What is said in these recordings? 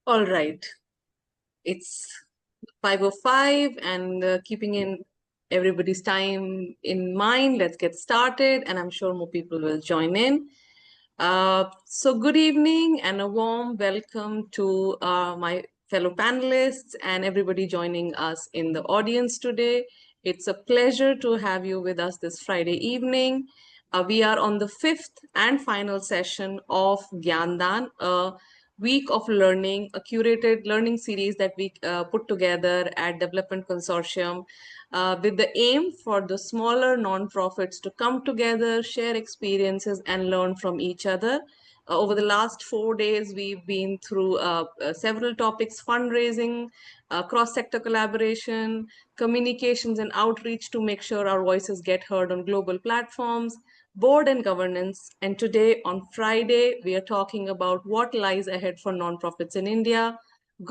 All right. It's 5:05 and keeping in everybody's time in mind, let's get started and I'm sure more people will join in. So good evening and a warm welcome to my fellow panelists and everybody joining us in the audience today. It's a pleasure to have you with us this Friday evening. We are on the fifth and final session of Gyaan Daan, a week of learning, a curated learning series that we put together at Development Consortium with the aim for the smaller nonprofits to come together, share experiences, and learn from each other. Over the last 4 days, we've been through several topics: fundraising, cross-sector collaboration, communications and outreach to make sure our voices get heard on global platforms, board and governance. And today, on Friday, we are talking about what lies ahead for nonprofits in India: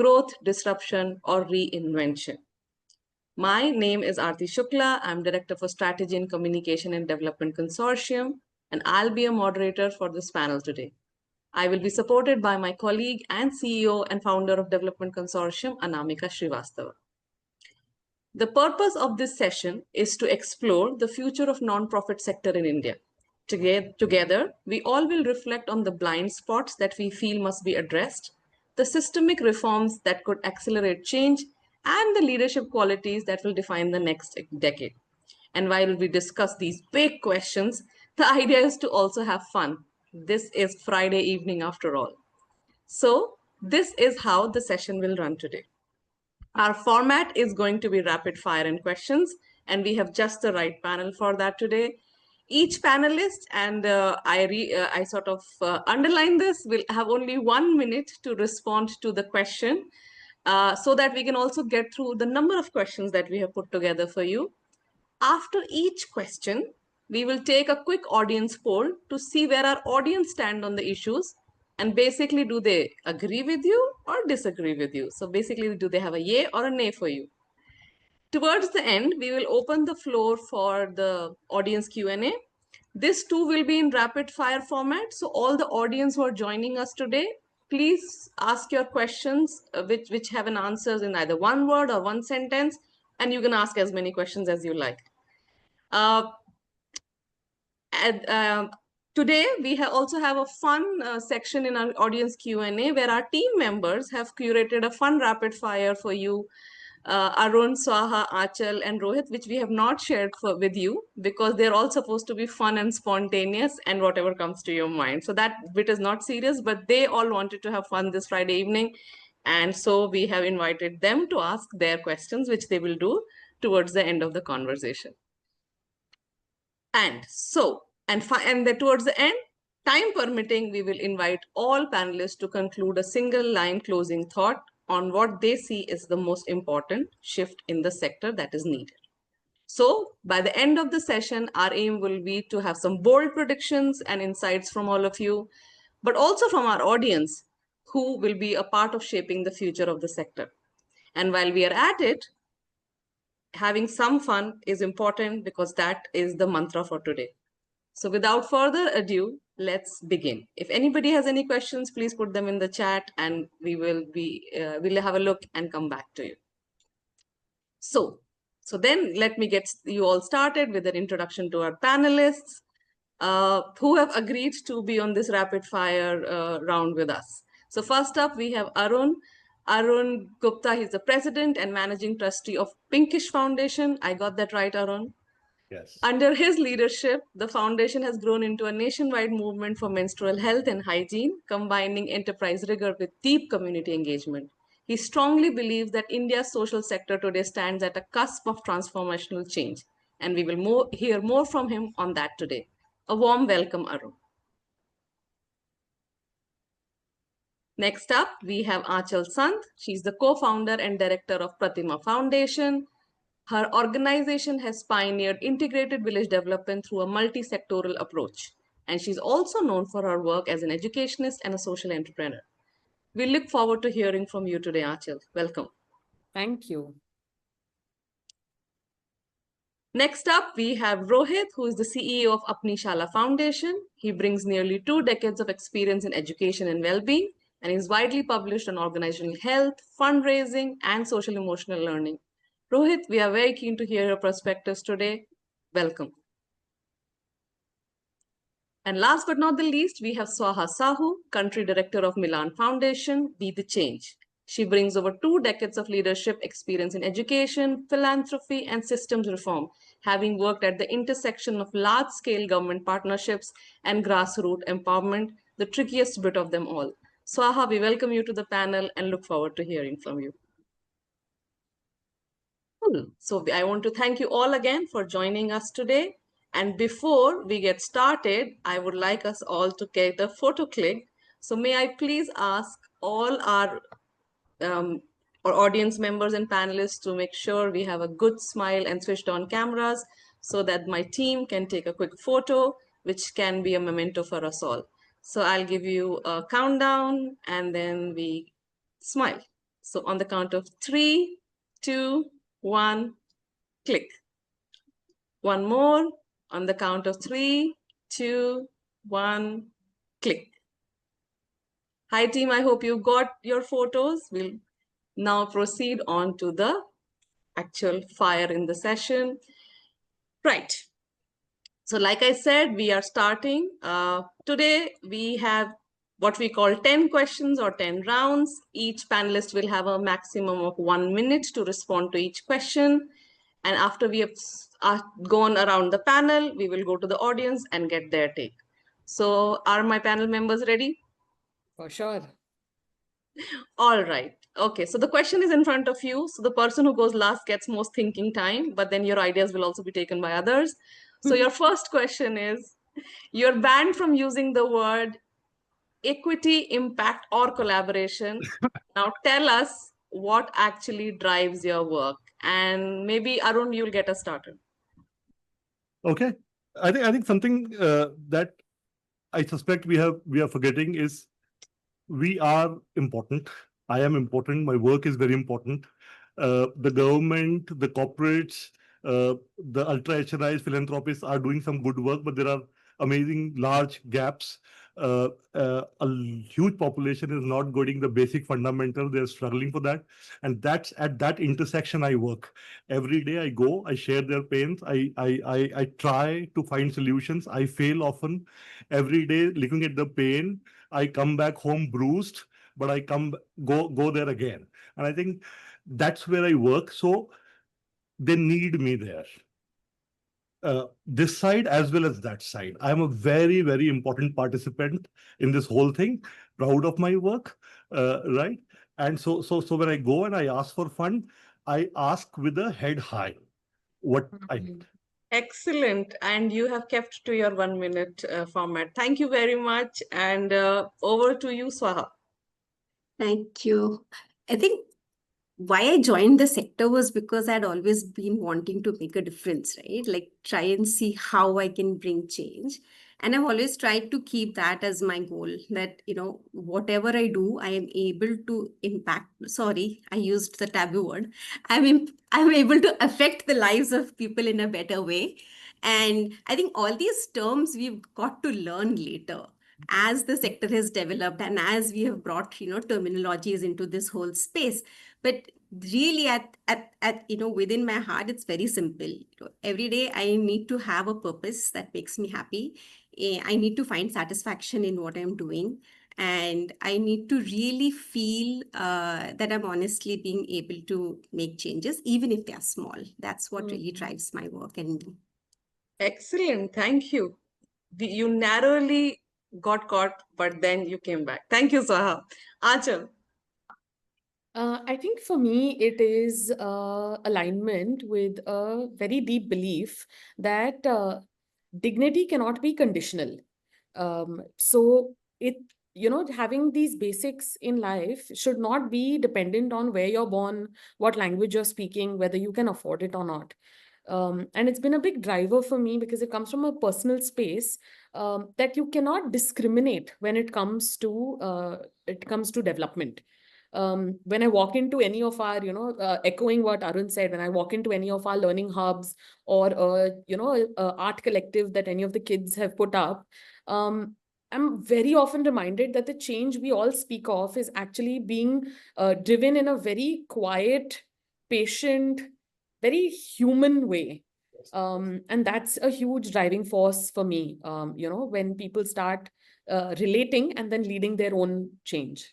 growth, disruption, or reinvention. My name is Aarti Shukla. I'm Director for Strategy and Communication and Development Consortium, and I'll be a moderator for this panel today. I will be supported by my colleague and CEO and founder of Development Consortium, Anamika Srivastava. The purpose of this session is to explore the future of nonprofit sector in India. Together, we all will reflect on the blind spots that we feel must be addressed, the systemic reforms that could accelerate change, and the leadership qualities that will define the next decade. And while we discuss these big questions, the idea is to also have fun. This is Friday evening after all. So this is how the session will run today. Our format is going to be rapid fire and questions, and we have just the right panel for that today. Each panelist, and I sort of underline this, will have only 1 minute to respond to the question so that we can also get through the number of questions that we have put together for you. After each question, we will take a quick audience poll to see where our audience stand on the issues, and basically, do they agree with you or disagree with you? So basically, do they have a yay or a nay for you? Towards the end, we will open the floor for the audience Q&A. This too will be in rapid fire format. So all the audience who are joining us today, please ask your questions which have an answers in either one word or one sentence, and you can ask as many questions as you like. Today, we also have a fun section in our audience Q&A where our team members have curated a fun rapid fire for you, Arun, Swaha, Aanchal, and Rohit, which we have not shared with you because they're all supposed to be fun and spontaneous and whatever comes to your mind. So that bit is not serious, but they all wanted to have fun this Friday evening. And so we have invited them to ask their questions, which they will do towards the end of the conversation. And towards the end, time permitting, we will invite all panelists to conclude a single line closing thought on what they see is the most important shift in the sector that is needed. So by the end of the session, our aim will be to have some bold predictions and insights from all of you, but also from our audience who will be a part of shaping the future of the sector. And while we are at it, having some fun is important because that is the mantra for today. So without further ado, let's begin. If anybody has any questions, please put them in the chat and we'll have a look and come back to you. So then let me get you all started with an introduction to our panelists who have agreed to be on this rapid fire round with us. So first up, we have Arun Gupta. He's the president and managing trustee of Pinkish Foundation. I got that right, Arun? Yes. Under his leadership, the foundation has grown into a nationwide movement for menstrual health and hygiene, combining enterprise rigor with deep community engagement. He strongly believes that India's social sector today stands at a cusp of transformational change, and we will hear more from him on that today. A warm welcome, Arun. Next up, we have Aanchal Sant. She's the co-founder and director of Pratima Foundation. Her organization has pioneered integrated village development through a multi-sectoral approach. And she's also known for her work as an educationist and a social entrepreneur. We look forward to hearing from you today, Aanchal. Welcome. Thank you. Next up, we have Rohit, who is the CEO of Apni Shala Foundation. He brings nearly 2 decades of experience in education and well-being and is widely published on organizational health, fundraising, and social emotional learning. Rohit, we are very keen to hear your perspectives today. Welcome. And last but not the least, we have Swaha Sahoo, Country Director of Milan Foundation, Be the Change. She brings over 2 decades of leadership experience in education, philanthropy, and systems reform, having worked at the intersection of large-scale government partnerships and grassroots empowerment, the trickiest bit of them all. Swaha, we welcome you to the panel and look forward to hearing from you. Cool. So I want to thank you all again for joining us today. And before we get started, I would like us all to get a photo click. So may I please ask all um, our audience members and panelists to make sure we have a good smile and switched on cameras so that my team can take a quick photo, which can be a memento for us all. So I'll give you a countdown and then we smile. So on the count of 3, 2, 1, click. One more on the count of 3, 2, 1, click. Hi team, I hope you got your photos. We'll now proceed on to the actual fire in the session. Right. So like I said, we are starting. Today we have what we call 10 questions or 10 rounds. Each panelist will have a maximum of 1 minute to respond to each question. And after we have gone around the panel, we will go to the audience and get their take. So are my panel members ready? For sure. All right. Okay, so the question is in front of you. So the person who goes last gets most thinking time, but then your ideas will also be taken by others. So your first question is, you're banned from using the word equity, impact, or collaboration. Now tell us what actually drives your work. And maybe Arun, you'll get us started. Okay. I think something that I suspect we are forgetting is we are important. I am important. My work is very important. The government, the corporates, the ultra HNIs, philanthropists are doing some good work, but there are amazing large gaps. A huge population is not getting the basic fundamental. They're struggling for that. And that's at that intersection I work. Every day I go, I share their pains. I try to find solutions. I fail often. Every day looking at the pain, I come back home bruised, but I go there again. And I think that's where I work. So they need me there. This side as well as that side. I'm a very, very important participant in this whole thing. Proud of my work, right? And so when I go and I ask for fund, I ask with a head high what I need. Excellent. And you have kept to your 1 minute format. Thank you very much. And over to you, Swaha. Thank you. I think why I joined the sector was because I'd always been wanting to make a difference, right? Like try and see how I can bring change. And I've always tried to keep that as my goal, that, whatever I do, I am able to impact. Sorry, I used the taboo word. I'm able to affect the lives of people in a better way. And I think all these terms we've got to learn later as the sector has developed and as we have brought, terminologies into this whole space. But really at within my heart, it's very simple. Every day I need to have a purpose that makes me happy. I need to find satisfaction in what I'm doing. And I need to really feel that I'm honestly being able to make changes, even if they are small. That's what really drives my work. And Excellent. Thank you. You narrowly got caught, but then you came back. Thank you, Swaha. Aanchal. I think for me, it is alignment with a very deep belief that dignity cannot be conditional. So having these basics in life should not be dependent on where you're born, what language you're speaking, whether you can afford it or not. And it's been a big driver for me because it comes from a personal space that you cannot discriminate when it comes to development. When I walk into any of our, echoing what Arun said, when I walk into any of our learning hubs or, art collective that any of the kids have put up, I'm very often reminded that the change we all speak of is actually being driven in a very quiet, patient, very human way. And that's a huge driving force for me, when people start relating and then leading their own change.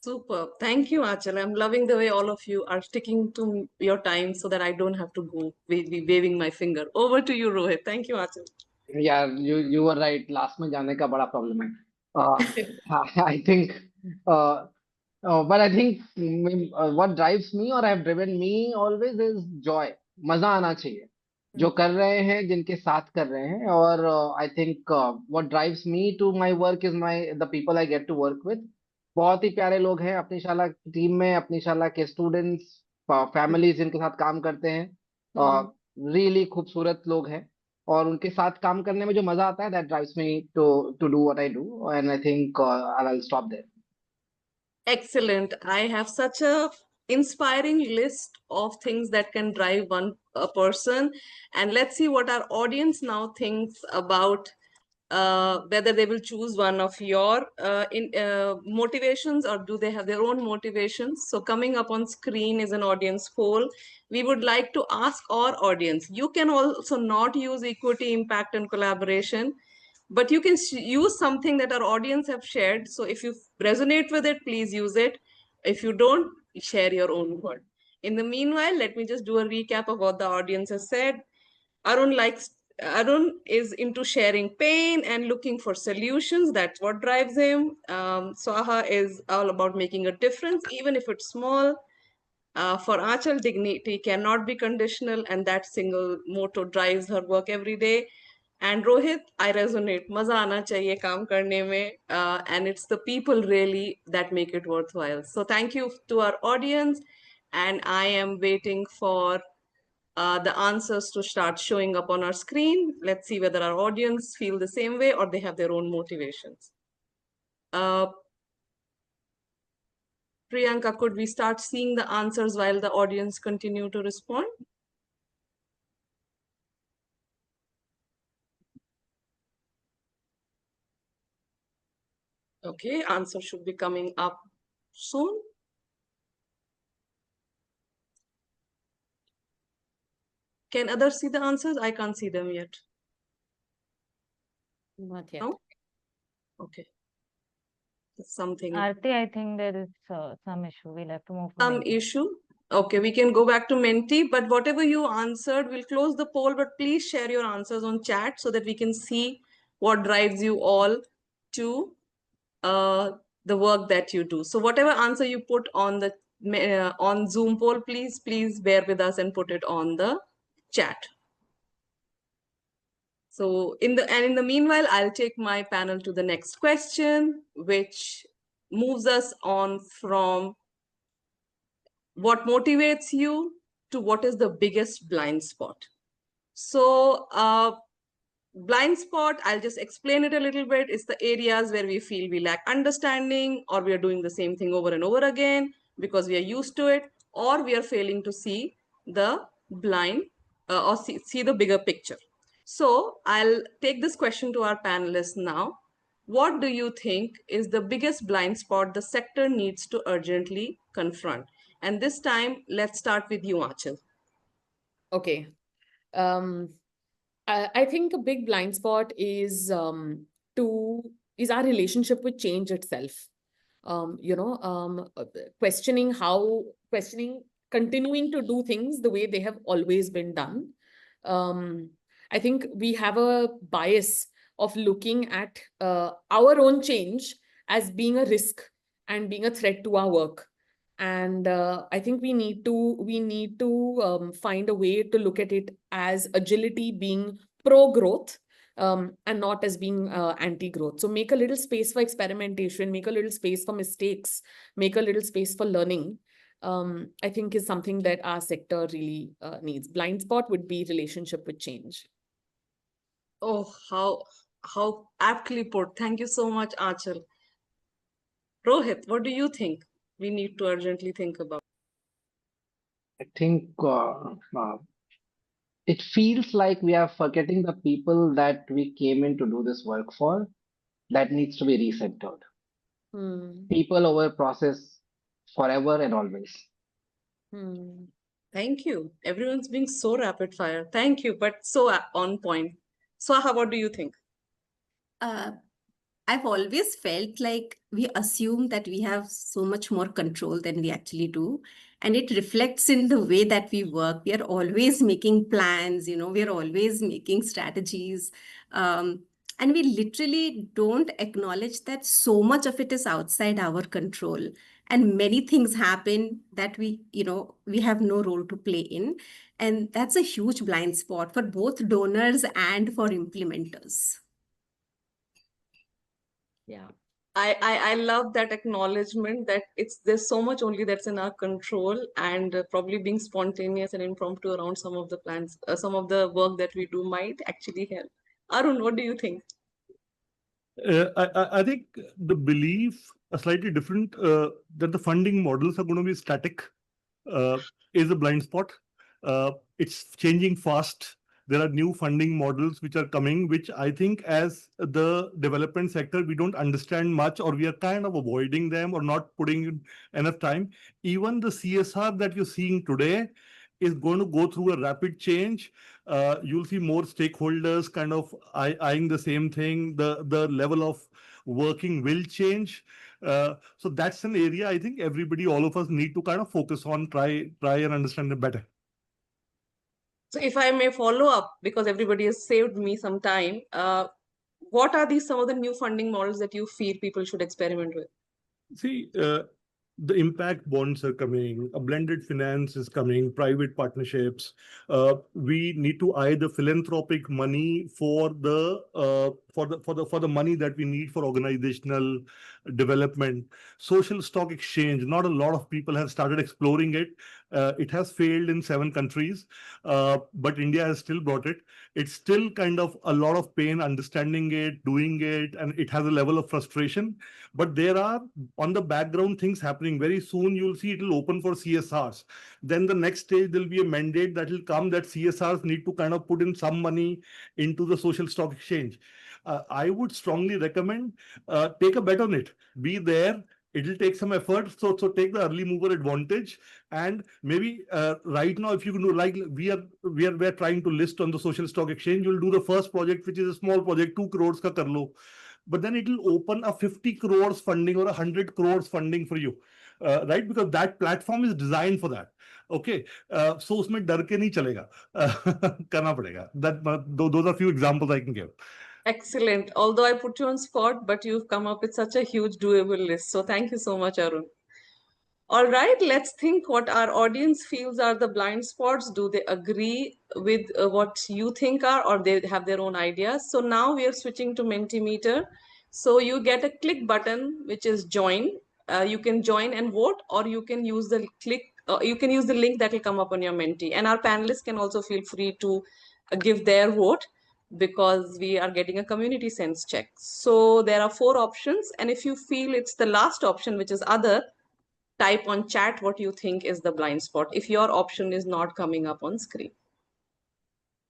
Super. Thank you, Achal. I'm loving the way all of you are sticking to your time so that I don't have to go waving my finger. Over to you, Rohit. Thank you, Achal. Yeah, you were right. Last में जाने का बड़ा problem है. I think, but I think what drives me or have driven me always is joy. मजा आना चाहिए. जो कर रहे हैं, जिनके साथ कर रहे हैं, और I think what drives me to my work is the people I get to work with. बहुत ही प्यारे लोग हैं अपनी शाला की टीम में, अपनी शाला के स्टूडेंट्स, फैमिलीज जिनके साथ काम करते हैं, रियली खूबसूरत लोग हैं. और उनके साथ काम करने में जो मजा आता है, that drives me to do what I do, and I think I'll stop there. Excellent. I have such a inspiring list of things that can drive a person. And let's see what our audience now thinks about whether they will choose one of your motivations, or do they have their own motivations. So coming up on screen is an audience poll. We would like to ask our audience, you can also not use equity, impact, and collaboration, but you can use something that our audience have shared. So if you resonate with it, please use it. If you don't, share your own word. In the meanwhile, let me just do a recap of what the audience has said. Arun is into sharing pain and looking for solutions. That's what drives him. Swaha is all about making a difference, even if it's small. For Aanchal, dignity cannot be conditional, and that single motto drives her work every day. And Rohit, I resonate. Maza aana chahiye kaam karne mein, and it's the people really that make it worthwhile. So thank you to our audience, and I am waiting for the answers to start showing up on our screen. Let's see whether our audience feel the same way or they have their own motivations. Priyanka, could we start seeing the answers while the audience continue to respond? Okay, answer should be coming up soon. Can others see the answers? I can't see them yet. Not yet. No? Okay. Something. Aarti, I think there is some issue. We'll have to move to Some Menti. issue. Okay, we can go back to Menti, but whatever you answered, we'll close the poll, but please share your answers on chat so that we can see what drives you all to the work that you do. So whatever answer you put on the on Zoom poll, please bear with us and put it on the chat. So in the meanwhile, I'll take my panel to the next question, which moves us on from what motivates you to what is the biggest blind spot. So blind spot, I'll just explain it a little bit. It's the areas where we feel we lack understanding, or we are doing the same thing over and over again because we are used to it, or we are failing to see the blind or see the bigger picture. So I'll take this question to our panelists now. What do you think is the biggest blind spot the sector needs to urgently confront? And this time, let's start with you, Aanchal. Okay. I think a big blind spot is our relationship with change itself. Questioning, continuing to do things the way they have always been done. I think we have a bias of looking at our own change as being a risk and being a threat to our work. And I think we need to find a way to look at it as agility being pro-growth, and not as being anti-growth. So make a little space for experimentation, make a little space for mistakes, make a little space for learning. I think is something that our sector really needs. Blind spot would be relationship with change. Oh, how aptly put. Thank you so much, Aanchal. Rohit, what do you think we need to urgently think about? I think it feels like we are forgetting the people that we came in to do this work for. that needs to be recentered. Hmm. People over process forever and always. Hmm. Thank you. Everyone's being so rapid fire. Thank you, but so on point. Swaha, what do you think? Uh, I've always felt like we assume that we have so much more control than we actually do. And it reflects in the way that we work. We are always making plans, we are always making strategies. And we literally don't acknowledge that so much of it is outside our control. And many things happen that we have no role to play in. And that's a huge blind spot for both donors and for implementers. Yeah. I love that acknowledgement that there's so much only that's in our control, and probably being spontaneous and impromptu around some of the plans, some of the work that we do might actually help. Arun, what do you think? I think the belief, a slightly different, that the funding models are going to be static, is a blind spot. It's changing fast. There are new funding models which are coming, which I think as the development sector, we don't understand much, or we are kind of avoiding them or not putting in enough time. Even the CSR that you're seeing today is going to go through a rapid change. You'll see more stakeholders kind of eyeing the same thing. The level of working will change. So that's an area I think everybody, all of us, need to kind of focus on, try and understand it better. So if I may follow up, because everybody has saved me some time, what are some of the new funding models that you feel people should experiment with? See, the impact bonds are coming, a blended finance is coming, private partnerships. We need to eye the philanthropic money for the money that we need for organizational development. Social stock exchange, not a lot of people have started exploring it. It has failed in 7 countries, but India has still brought it. It's still kind of a lot of pain understanding it, doing it, and it has a level of frustration. But there are on the background things happening. Very soon you'll see it will open for CSRs. Then the next stage there'll be a mandate that will come that CSRs need to kind of put in some money into the social stock exchange. I would strongly recommend take a bet on it. Be there. It'll take some effort. So take the early mover advantage, and maybe right now, if you can do, like we are trying to list on the social stock exchange, you'll do the first project, which is a small project, 2 crores ka kar lo. But then it will open a 50 crores funding or 100 crores funding for you, right? Because that platform is designed for that. Okay, so उसमें डर के नहीं चलेगा, करना पड़ेगा. Those are few examples I can give. Excellent. Although I put you on spot, but you've come up with such a huge doable list. So thank you so much, Arun. All right, let's think what our audience feels are the blind spots. Do they agree with what you think are, or they have their own ideas? So now we are switching to Mentimeter. So you get a click button, which is join. You can join and vote, or you can use the you can use the link that will come up on your Menti. And our panelists can also feel free to give their vote, because we are getting a community sense check. So there are 4 options. And if you feel it's the last option, which is other, type on chat what you think is the blind spot if your option is not coming up on screen.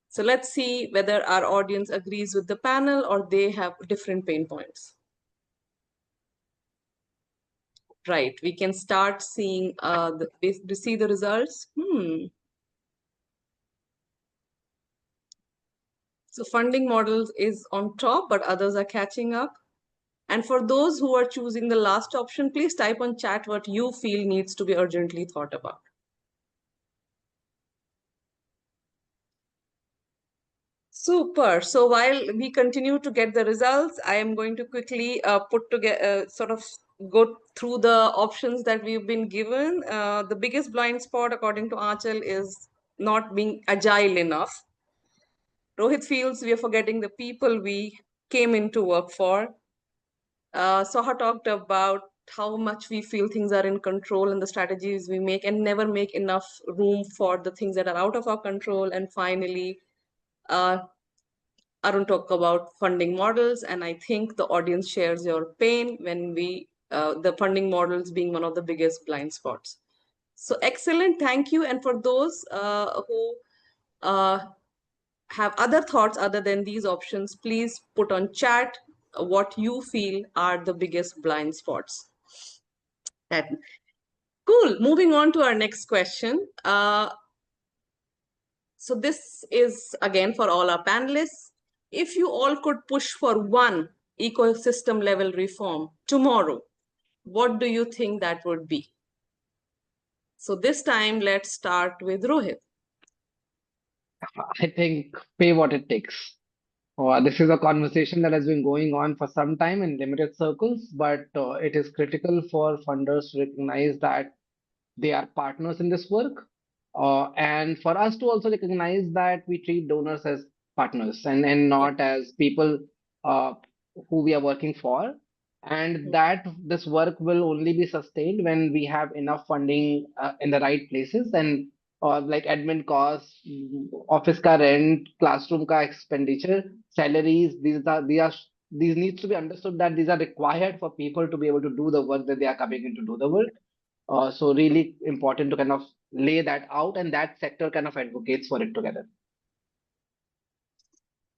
So let's see whether our audience agrees with the panel or they have different pain points. Right, we can start seeing see the results. So funding models is on top, but others are catching up. And for those who are choosing the last option, please type on chat what you feel needs to be urgently thought about. Super. So while we continue to get the results, I am going to quickly put together, sort of go through the options that we've been given. The biggest blind spot, according to Aanchal, is not being agile enough. Rohit feels we are forgetting the people we came into work for. Soha talked about how much we feel things are in control and the strategies we make and never make enough room for the things that are out of our control. And finally, Arun talked about funding models, and I think the audience shares your pain when the funding models being one of the biggest blind spots. So excellent, thank you. And for those who have other thoughts other than these options, please put on chat what you feel are the biggest blind spots. That cool. Moving on to our next question. So this is again for all our panelists. If you all could push for one ecosystem level reform tomorrow, what do you think that would be? So this time, let's start with Rohit. I think pay what it takes. This is a conversation that has been going on for some time in limited circles, but it is critical for funders to recognize that they are partners in this work. And for us to also recognize that we treat donors as partners and Yeah. not as people uh, who we are working for. And that this work will only be sustained when we have enough funding in the right places and like admin costs, office ka rent, classroom ka expenditure, salaries. These needs to be understood that these are required for people to be able to do the work that they are coming in to do the work. So really important to kind of lay that out, and that sector kind of advocates for it together.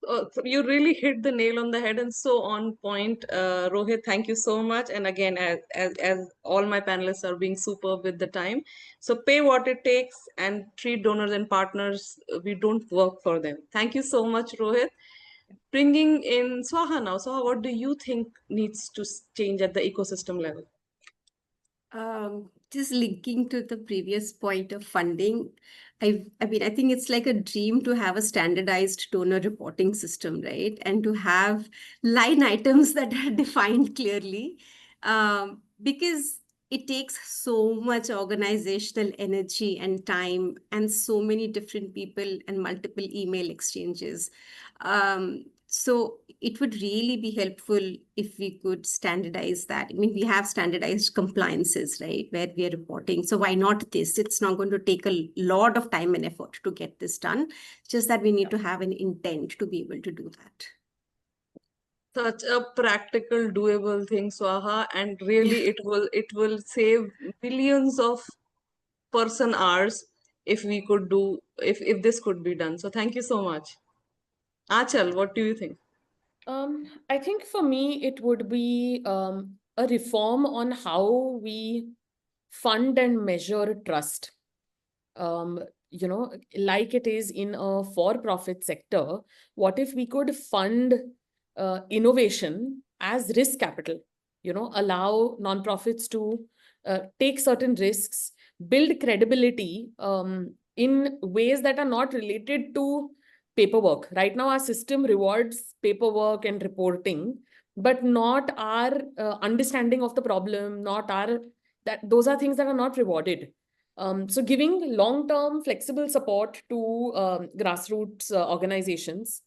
So you really hit the nail on the head and so on point, Rohit. Thank you so much. And again, as all my panelists are being superb with the time, so pay what it takes and treat donors and partners. We don't work for them. Thank you so much, Rohit. Bringing in Swaha now. Swaha, what do you think needs to change at the ecosystem level? Just linking to the previous point of funding, I mean, I think it's like a dream to have a standardized donor reporting system, right? And to have line items that are defined clearly, because it takes so much organizational energy and time and so many different people and multiple email exchanges. So it would really be helpful if we could standardize that. I mean, we have standardized compliances, right, where we are reporting. So why not this? It's not going to take a lot of time and effort to get this done. Just that we need to have an intent to be able to do that. Such a practical, doable thing, Swaha, and really it will save billions of person hours if we could do if this could be done. So thank you so much. Achal, what do you think? I think for me, it would be a reform on how we fund and measure trust. You know, like it is in a for-profit sector, what if we could fund innovation as risk capital? You know, allow nonprofits to take certain risks, build credibility in ways that are not related to paperwork. Right now, our system rewards paperwork and reporting, but not our understanding of the problem, not our that those are things that are not rewarded. So giving long-term flexible support to grassroots organizations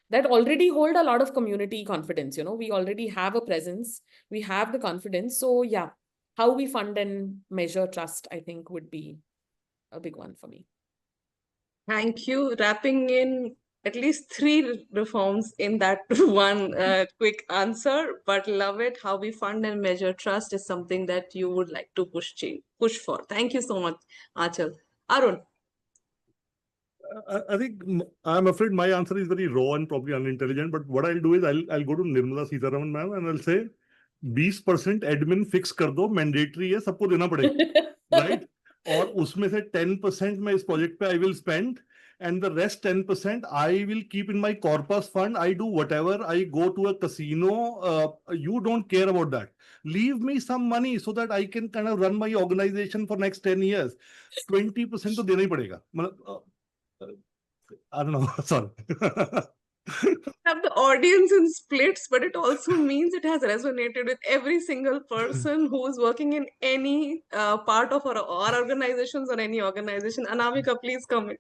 that already hold a lot of community confidence. You know, we already have a presence, we have the confidence. So yeah, how we fund and measure trust, I think, would be a big one for me. Thank you. Wrapping in at least 3 reforms in that one quick answer, but love it. How we fund and measure trust is something that you would like to push for. Thank you so much, Achal. Arun. I think I'm afraid my answer is very raw and probably unintelligent. But what I'll do is I'll go to Nirmala Sitharaman ma'am and I'll say 20% admin fix कर दो, mandatory है, सबको देना पड़ेगा, right? और उसमें से 10% मैं इस project पे I will spend, and the rest 10% I will keep in my corpus fund. I do whatever. I go to a casino. You don't care about that. Leave me some money so that I can kind of run my organization for next 10 years. 20% तो देना ही पड़ेगा. I don't know. Sorry. Have the audience in splits, but it also means it has resonated with every single person who is working in any part of our organizations or any organization. Anamika, please come in.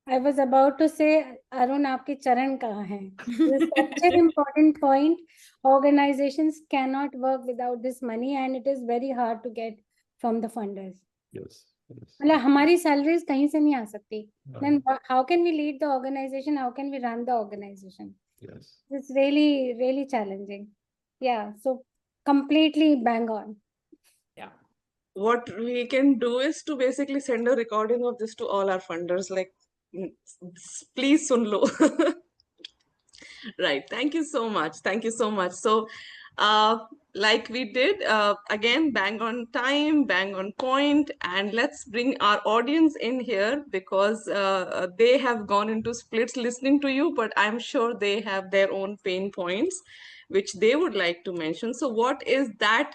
I was about to say, Arun, आपके चरण कहाँ हैं? This is such an important point. Organizations cannot work without this money, and it is very hard to get from the funders. Yes. मतलब हमारी salaries कहीं से नहीं आ सकती. Then how can we lead the organization? How can we run the organization? Yes. It's really, really challenging. Yeah. So completely bang on. Yeah. What we can do is to basically send a recording of this to all our funders, like, please sun lo. Right. Thank you so much. Thank you so much. So, like we did, again, bang on time, bang on point, and let's bring our audience in here because they have gone into splits listening to you, but I'm sure they have their own pain points which they would like to mention. So, what is that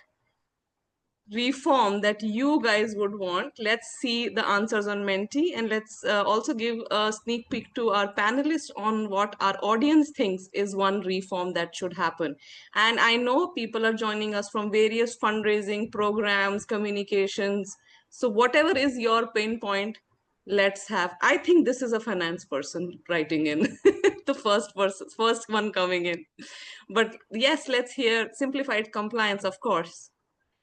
reform that you guys would want? Let's see the answers on Menti, and let's also give a sneak peek to our panelists on what our audience thinks is one reform that should happen. And I know people are joining us from various fundraising programs, communications. So whatever is your pain point, let's have. I think this is a finance person writing in, the first one coming in. But yes, let's hear simplified compliance, of course.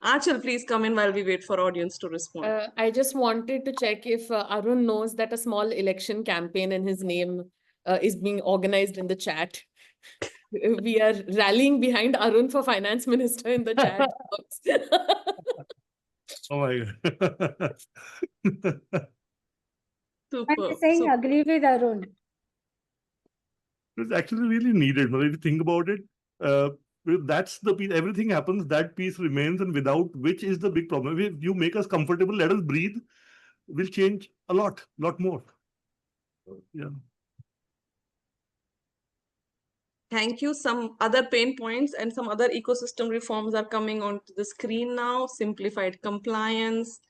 Aanchal, please come in while we wait for audience to respond. I just wanted to check if Arun knows that a small election campaign in his name is being organized in the chat. We are rallying behind Arun for finance minister in the chat box. Oh my God. I'm Super. saying Super. agree with Arun. It's actually really needed. If you think about it, that's the piece. Everything happens, that piece remains, and without which is the big problem. If you make us comfortable, let us breathe, we'll change a lot more. Yeah. Thank you. Some other pain points and some other ecosystem reforms are coming onto the screen now. Simplified compliance,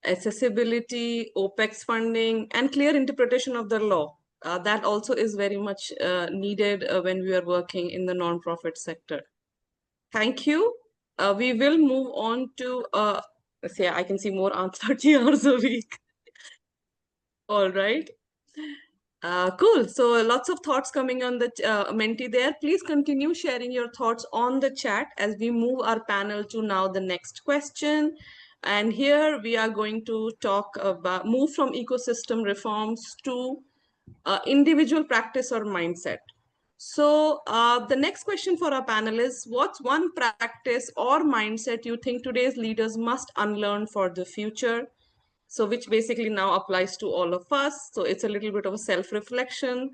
accessibility, OPEX funding, and clear interpretation of the law. That also is very much needed when we are working in the nonprofit sector. Thank you. We will move on to, let's see, I can see more on 30 hours a week. All right. Cool. So lots of thoughts coming on the Menti there. Please continue sharing your thoughts on the chat as we move our panel to now the next question. And here we are going to talk about move from ecosystem reforms to individual practice or mindset. So the next question for our panelists, what's one practice or mindset you think today's leaders must unlearn for the future? So which basically now applies to all of us. So it's a little bit of a self-reflection.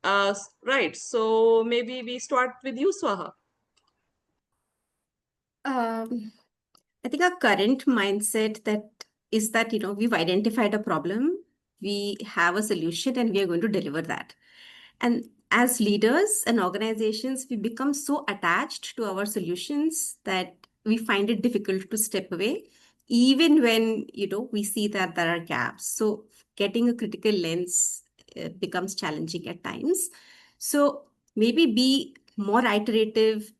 Right. So maybe we start with you, Swaha. I think our current mindset is that, we've identified a problem, we have a solution, and we are going to deliver that. And as leaders and organizations, we become so attached to our solutions that we find it difficult to step away, even when, we see that there are gaps. So getting a critical lens becomes challenging at times. So maybe be more iterative,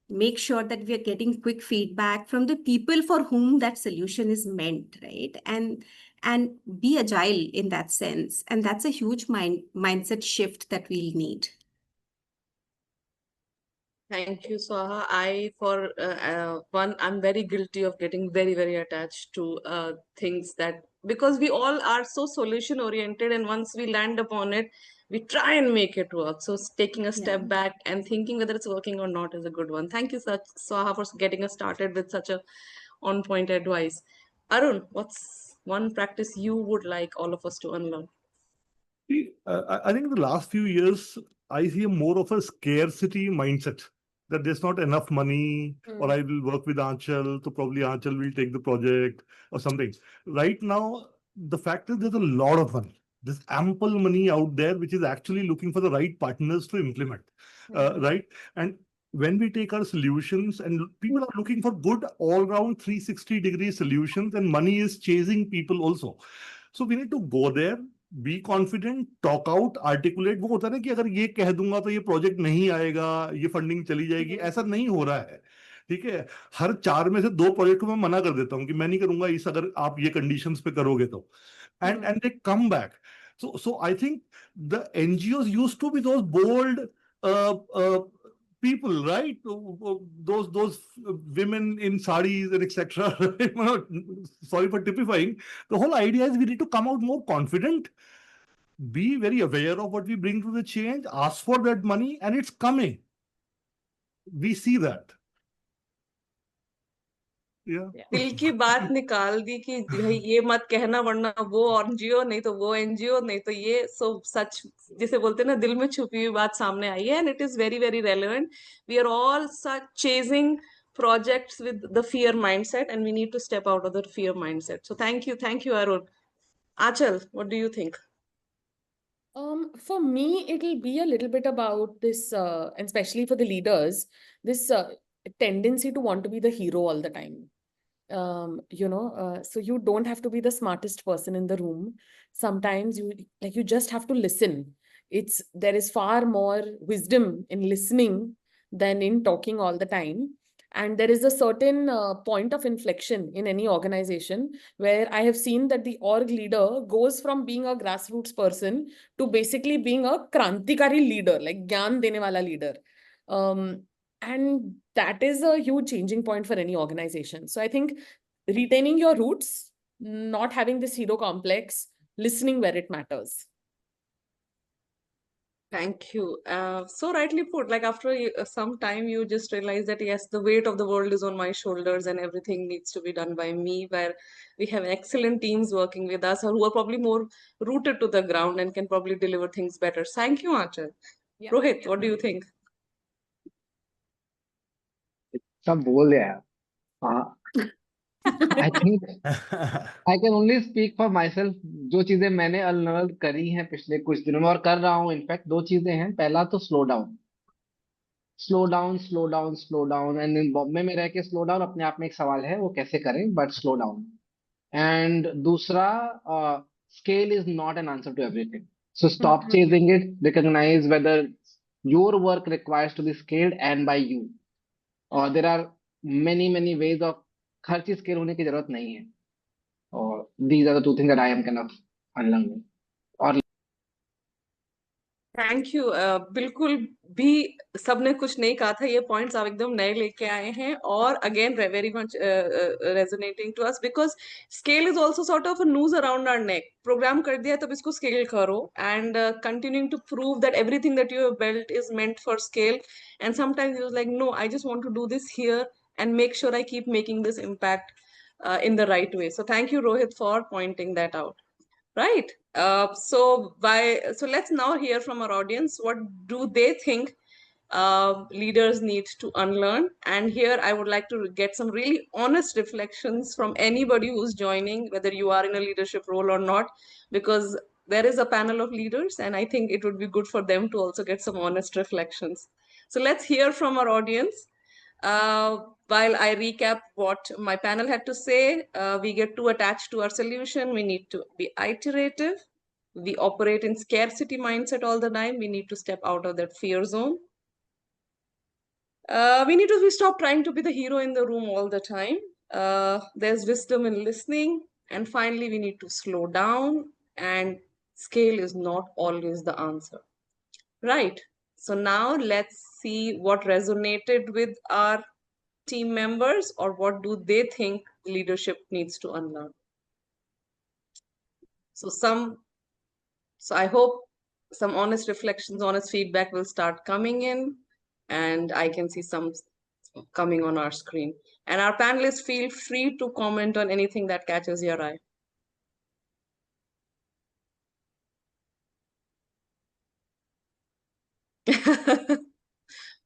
make sure that we are getting quick feedback from the people for whom that solution is meant, right? And be agile in that sense. And that's a huge mindset shift that we'll need. Thank you, Swaha. For one, I'm very guilty of getting very, very attached to things that, because we all are so solution oriented, and once we land upon it, we try and make it work. So taking a step back and thinking whether it's working or not is a good one. Thank you, Swaha, for getting us started with such a on-point advice. Arun, what's one practice you would like all of us to unlearn? See, I think in the last few years, I see more of a scarcity mindset that there's not enough money, or I will work with Aanchal, so probably Aanchal will take the project or something. Right now, the fact is there's a lot of money. There's ample money out there, which is actually looking for the right partners to implement, right? And when we take our solutions, and people are looking for good all-round 360-degree solutions, and money is chasing people also. So we need to go there, be confident, talk out, articulate. वो होता है ना कि अगर ये कह दूंगा तो ये प्रोजेक्ट नहीं आएगा, ये फंडिंग चली जाएगी, ऐसा नहीं हो रहा है. ठीक है, हर 4 में से 2 प्रोजेक्ट को मैं मना कर देता हूँ कि मैं नहीं करूंगा इस, अगर आप ये कंडीशंस पे करोगे तो. And they come back. So I think the NGOs used to be those bold people, right? Those women in saris and etc. Sorry for typifying. The whole idea is we need to come out more confident, be very aware of what we bring to the change, ask for that money, and it's coming. We see that. Yeah. दिल की बात निकाल दी कि भाई ये मत कहना वरना वो एनजीओ नहीं तो वो एनजीओ नहीं तो ये सच जिसे बोलते हैं ना दिल में छुपी हुई बात सामने आई है and it is very very relevant we are all such chasing projects with the fear mindset and we need to step out of the fear mindset. So thank you Arun. Achal, what do you think? For me, it'll be a little bit about this, and especially for the leaders, this tendency to want to be the hero all the time. So you don't have to be the smartest person in the room. Sometimes you just have to listen. There is far more wisdom in listening than in talking all the time. And there is a certain point of inflection in any organization where I have seen that the org leader goes from being a grassroots person to basically being a krantikari leader, like Gyaan Dene wala leader. And that is a huge changing point for any organization. So I think retaining your roots, not having this hero complex, listening where it matters. Thank you. So rightly put, like after some time, you just realize that yes, the weight of the world is on my shoulders and everything needs to be done by me, where we have excellent teams working with us who are probably more rooted to the ground and can probably deliver things better. Thank you, Aanchal. Yeah. Rohit, what do you think? सब बोल दिया यार. I think I can only speak for myself. जो चीजें मैंने unlearn करी हैं पिछले कुछ दिनों में और कर रहा हूँ, इनफैक्ट 2 चीजें हैं. पहला तो slow down, slow down, slow down, slow down. And Bombay में रह के स्लो डाउन अपने आप में एक सवाल है, वो कैसे करें, बट स्लो डाउन. एंड दूसरा, scale is not an answer to everything. So stop chasing it. Recognize whether your work requires to be scaled and by you. Or there are many ways of हर चीज scale होने की जरूरत नहीं है. और these are the 2 things that I am kind of unlearning. और thank you. बिल्कुल भी सबने कुछ नहीं कहा था, ये पॉइंट्स आप एकदम नए लेके आए हैं और again very much resonating to us because scale is also sort of a noose around our neck. Program कर दिया तब इसको स्केल करो and continuing to prove that everything that you have built is meant for scale and sometimes you like know I just want to do this here and make sure I keep making this impact in the right way. So thank you, Rohit, for pointing that out. Right. So let's now hear from our audience. What do they think leaders need to unlearn? And here I would like to get some really honest reflections from anybody who's joining, whether you are in a leadership role or not, because there is a panel of leaders and I think it would be good for them to also get some honest reflections. So let's hear from our audience. While I recap what my panel had to say, we get too attached to our solution. We need to be iterative. We operate in scarcity mindset all the time. We need to step out of that fear zone. We need to stop trying to be the hero in the room all the time. There's wisdom in listening. And finally, we need to slow down, and scale is not always the answer. Right. So now let's see what resonated with our team members or what do they think leadership needs to unlearn. So I hope some honest reflections, honest feedback will start coming in, and I can see some coming on our screen. And our panelists, feel free to comment on anything that catches your eye.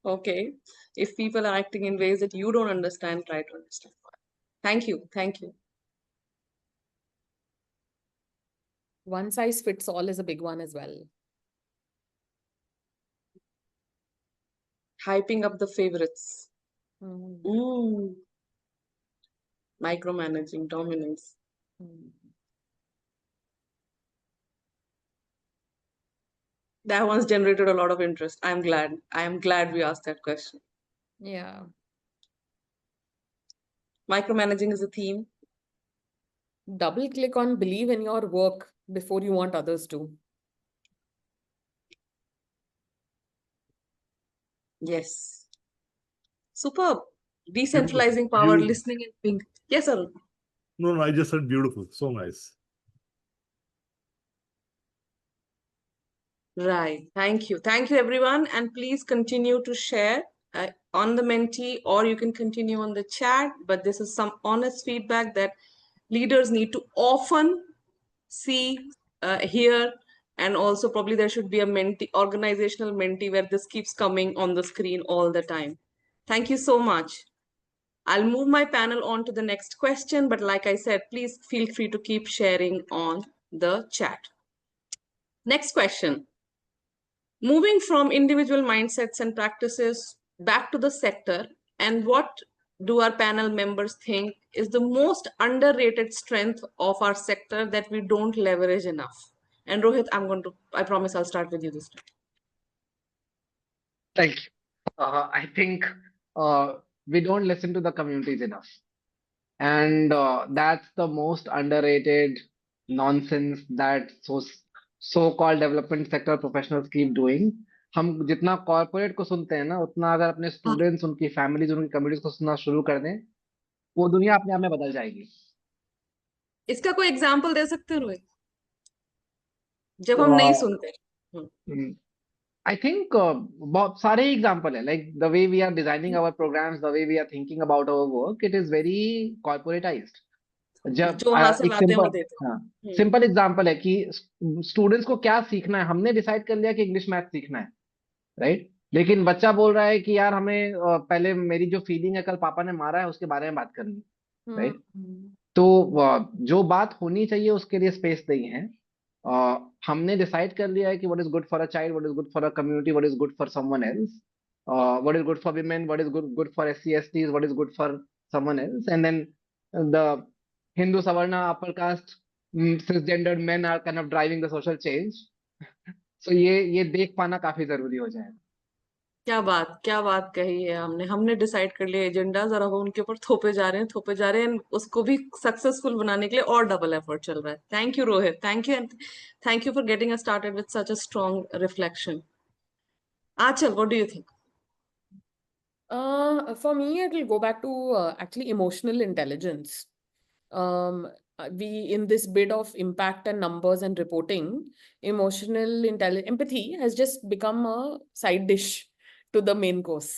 Okay. If people are acting in ways that you don't understand, try to understand. Thank you. Thank you. One size fits all is a big one as well. Hyping up the favorites. Micromanaging, dominance. That one's generated a lot of interest. I am glad we asked that question. Yeah. Micromanaging is a theme. Double click on believe in your work before you want others to. Yes. Superb. Decentralizing power, listening and being. Yes, Arun. No, I just said beautiful. So nice. Right. Thank you. Thank you, everyone. And please continue to share on the mentee, or you can continue on the chat. But this is some honest feedback that leaders need to often see, hear, and also probably there should be a mentee, organizational mentee, where this keeps coming on the screen all the time. Thank you so much. I'll move my panel on to the next question, but like I said, please feel free to keep sharing on the chat. Next question. Moving from individual mindsets and practices back to the sector, and what do our panel members think is the most underrated strength of our sector that we don't leverage enough? And Rohit, I promise I'll start with you this time. Thank you. I think we don't listen to the communities enough. And that's the most underrated nonsense that so-called development sector professionals keep doing. हम जितना corporate को सुनते हैं ना, उतना अगर अपने students, उनकी फैमिलीज, उनकी कम्युनिटीज को सुनना शुरू कर दें, वो दुनिया अपने आप में बदल जाएगी. इसका कोई एग्जांपल दे सकते हो रोहित, जब हम नहीं सुनते? I think बहुत सारे एग्जांपल है. Like the way we are designing our programs, the way we are thinking about our work, it is very corporatized. जब जो वहां से एक लाते हैं वो देते हैं. सिंपल एग्जांपल है कि स्टूडेंट्स को क्या सीखना है. हमने डिसाइड कर लिया कि इंग्लिश मैथ सीखना है, राइट? लेकिन बच्चा बोल रहा है कि यार हमें पहले मेरी जो फीलिंग है, कल पापा ने मारा है, उसके बारे में बात करनी, राइट? तो जो बात होनी चाहिए उसके लिए स्पेस नहीं है. हमने डिसाइड कर लिया है कि what is good for a child, what is good for a community, what is good for someone else, what is good for women, what is good for SC/STs, what is good for someone else, and then the Hindu Savarna upper caste cisgendered men are kind of driving the social change. So ये देख पाना काफी जरूरी हो जाएगा. क्या बात कही है हमने डिसाइड कर लिया एजेंडाज, और अब उनके ऊपर थोपे जा रहे हैं, उसको भी सक्सेसफुल बनाने के लिए और डबल एफर्ट चल रहा है. Thank you Rohit, thank you, and thank you for getting us started with such a strong reflection. Aanchal, what do you think? For me, it will go back to actually emotional intelligence. We, in this bid of impact and numbers and reporting, empathy has just become a side dish to the main course.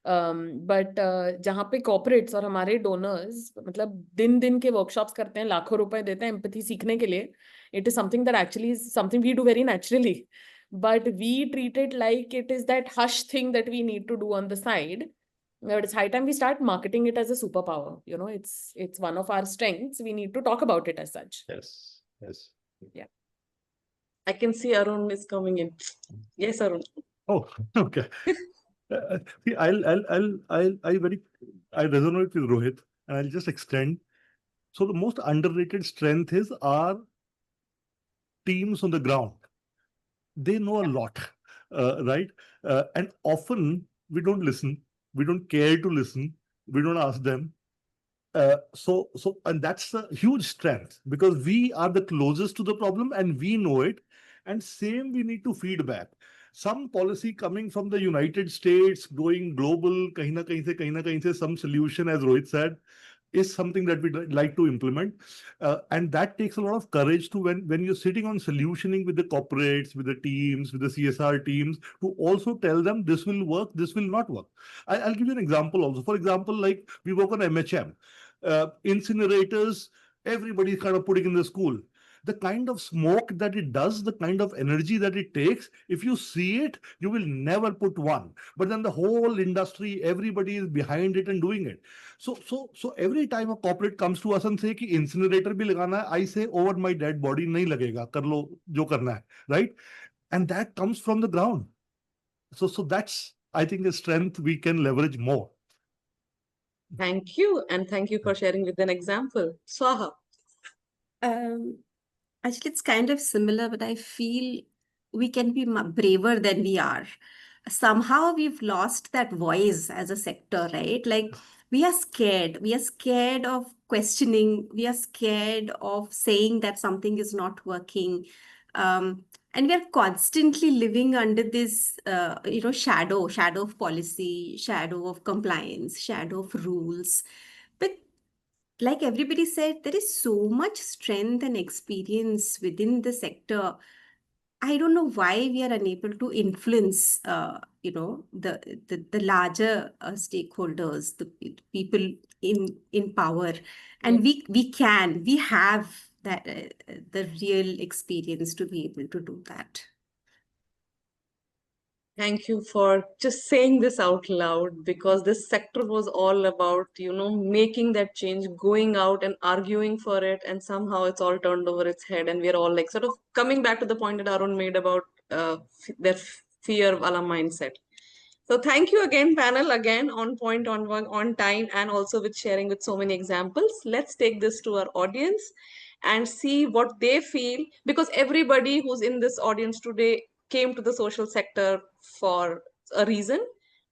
But जहाँ पे corporates और हमारे donors मतलब दिन के workshops करते हैं, लाखों रुपए देते हैं empathy सीखने के लिए, it is something that actually is something we do very naturally. But we treat it like it is that hush thing that we need to do on the side. But it's high time we start marketing it as a superpower. You know, it's one of our strengths. We need to talk about it as such. Yes. Yeah. I can see Arun is coming in. Yes, Arun. Oh, okay. See, I resonate with Rohit, and I'll just extend. So the most underrated strength is our teams on the ground. They know a lot, right? And often we don't listen. We don't care to listen. We don't ask them. And that's a huge strength, because we are the closest to the problem and we know it. And same, we need to feedback. Some policy coming from the United States, going global, kahin na kahin se, some solution, as Rohit said, is something that we'd like to implement. And that takes a lot of courage to when you're sitting on solutioning with the corporates, with the teams, with the CSR teams, to also tell them this will work, this will not work. I'll give you an example also. For example, like we work on MHM. Incinerators, everybody's kind of putting in the school. The kind of smoke that it does, the kind of energy that it takes, if you see it, you will never put one. But then the whole industry, everybody is behind it and doing it. So every time a corporate comes to us and say कि incinerator भी लगाना है, I say over my dead body नहीं लगेगा, कर लो जो करना है, right? And that comes from the ground. So that's, I think, a strength we can leverage more. Thank you, and thank you for sharing with an example. Swaha. Actually, it's kind of similar, but I feel we can be braver than we are. Somehow we've lost that voice as a sector, right? Like we are scared. We are scared of questioning. We are scared of saying that something is not working. And we are constantly living under this, shadow of policy, shadow of compliance, shadow of rules. But like everybody said, there is so much strength and experience within the sector. I don't know why we are unable to influence, the larger stakeholders, the people in power, and Yes. we have that the real experience to be able to do that. Thank you for just saying this out loud, because this sector was all about, making that change, going out and arguing for it, and somehow it's all turned over its head, and we're all like sort of coming back to the point that Arun made about their fear wala mindset. So thank you again, panel, again on point, on time, and also with sharing with so many examples. Let's take this to our audience and see what they feel, because everybody who's in this audience today came to the social sector for a reason,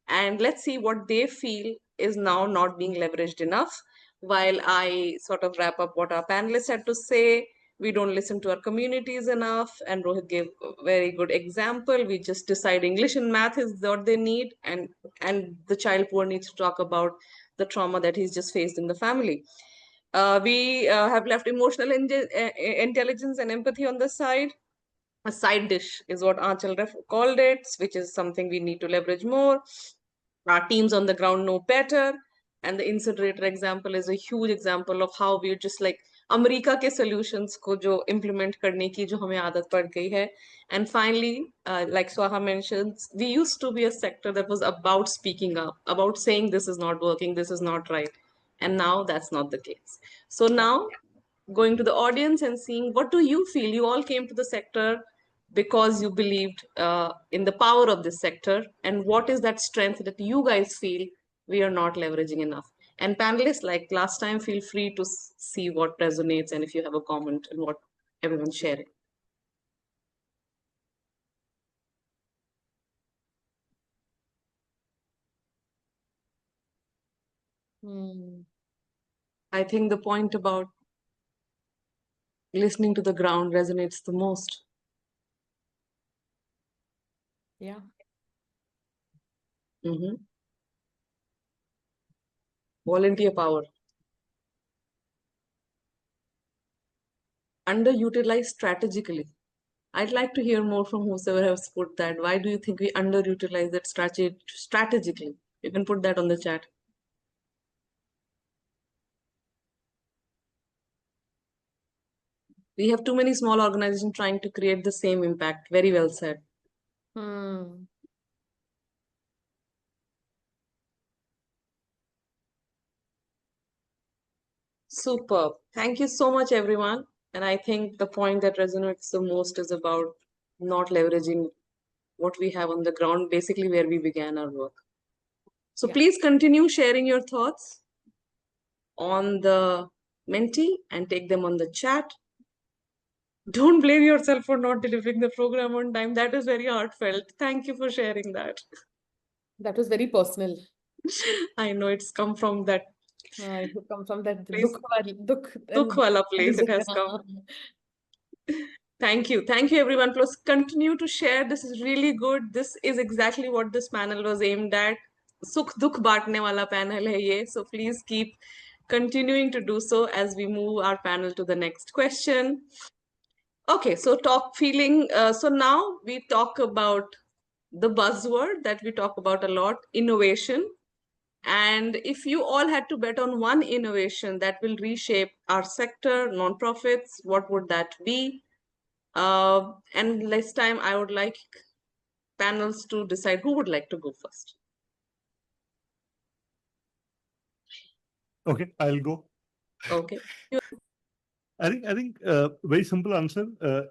and let's see what they feel is now not being leveraged enough. While I sort of wrap up what our panelists had to say, we don't listen to our communities enough, and Rohit gave a very good example. We just decide English and math is what they need, and the child poor needs to talk about the trauma that he's just faced in the family. We have left emotional intelligence and empathy on the side. A side dish is what Aanchal called it, which is something we need to leverage more. Our teams on the ground know better. And the incinerator example is a huge example of how we're just like America के solutions को जो implement करने की जो हमें आदत पड़ गई है. And finally, like Swaha mentions, we used to be a sector that was about speaking up, about saying this is not working, this is not right. And now that's not the case. So now going to the audience and seeing what do you feel? You all came to the sector because you believed in the power of this sector, and what is that strength that you guys feel we are not leveraging enough? And panelists, like last time, feel free to see what resonates and if you have a comment and what everyone's sharing. I think the point about listening to the ground resonates the most. Yeah. Volunteer power. Underutilized strategically. I'd like to hear more from whoever has put that. Why do you think we underutilize it strategically? You can put that on the chat. We have too many small organizations trying to create the same impact. Very well said. Superb. Thank you so much, everyone. And I think the point that resonates the most is about not leveraging what we have on the ground, basically where we began our work. So please continue sharing your thoughts on the Menti and take them on the chat. Don't blame yourself for not delivering the program on time. That is very heartfelt. Thank you for sharing that. That was very personal. I know it's come from that. It come from that Dukh wala place it has come. Thank you. Thank you, everyone. Please continue to share. This is really good. This is exactly what this panel was aimed at. Sukh dukh baatne wala panel hai ye. So please keep continuing to do so as we move our panel to the next question. Okay, so so now we talk about the buzzword that we talk about a lot, innovation. And if you all had to bet on one innovation that will reshape our sector, nonprofits, what would that be? And this time I would like panels to decide who would like to go first. Okay, I'll go. Okay. I think very simple answer.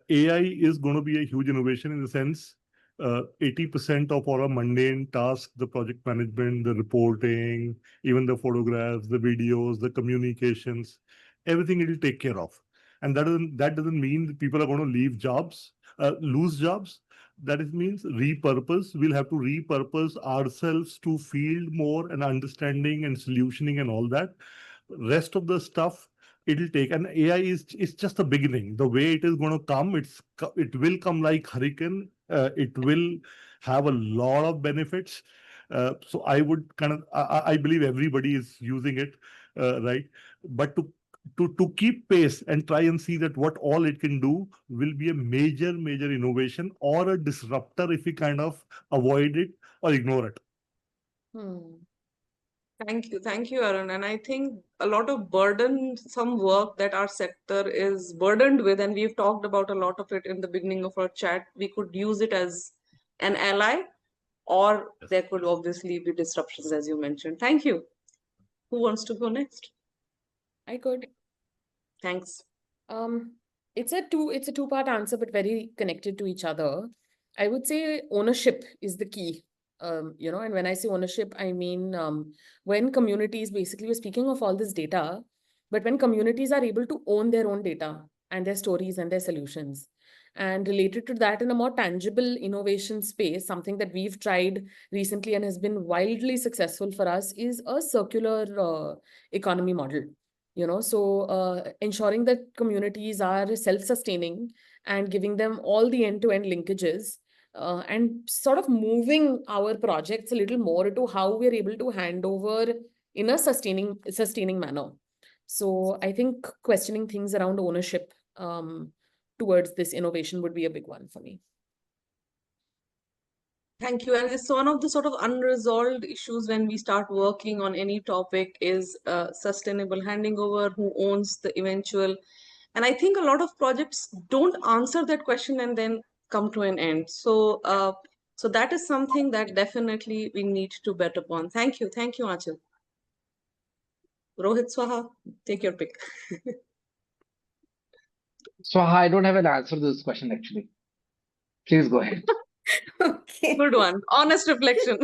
AI is going to be a huge innovation in the sense 80% of our mundane tasks, the project management, the reporting, even the photographs, the videos, the communications, everything it will take care of. And that doesn't mean that people are going to leave jobs, lose jobs. That means repurpose. We'll have to repurpose ourselves to field more and understanding and solutioning and all that. Rest of the stuff it'll take, and AI is just the beginning. The way it is going to come, it will come like hurricane. It will have a lot of benefits. So I would I believe everybody is using it, right? But to to keep pace and try and see that what all it can do will be a major innovation or a disruptor if we kind of avoid it or ignore it. Thank you, Arun. And I think a lot of some work that our sector is burdened with, and we've talked about a lot of it in the beginning of our chat, we could use it as an ally, or there could obviously be disruptions, as you mentioned. Thank you. Who wants to go next? I could. Thanks. It's a two-part answer, but very connected to each other. I would say ownership is the key. And when I say ownership, I mean when communities, basically, we're speaking of all this data, but when communities are able to own their own data and their stories and their solutions, and related to that in a more tangible innovation space, something that we've tried recently and has been wildly successful for us is a circular economy model. So ensuring that communities are self-sustaining and giving them all the end-to-end linkages, and sort of moving our projects a little more to how we're able to hand over in a sustaining manner. So I think questioning things around ownership towards this innovation would be a big one for me. Thank you. And it's one of the sort of unresolved issues when we start working on any topic is sustainable handing over, who owns the eventual. And I think a lot of projects don't answer that question and then come to an end. So, so that is something that definitely we need to bet upon. Thank you. Thank you, Aanchal. Rohit, Swaha, take your pick. So I don't have an answer to this question actually. Please go ahead. Okay. Good one. Honest reflection.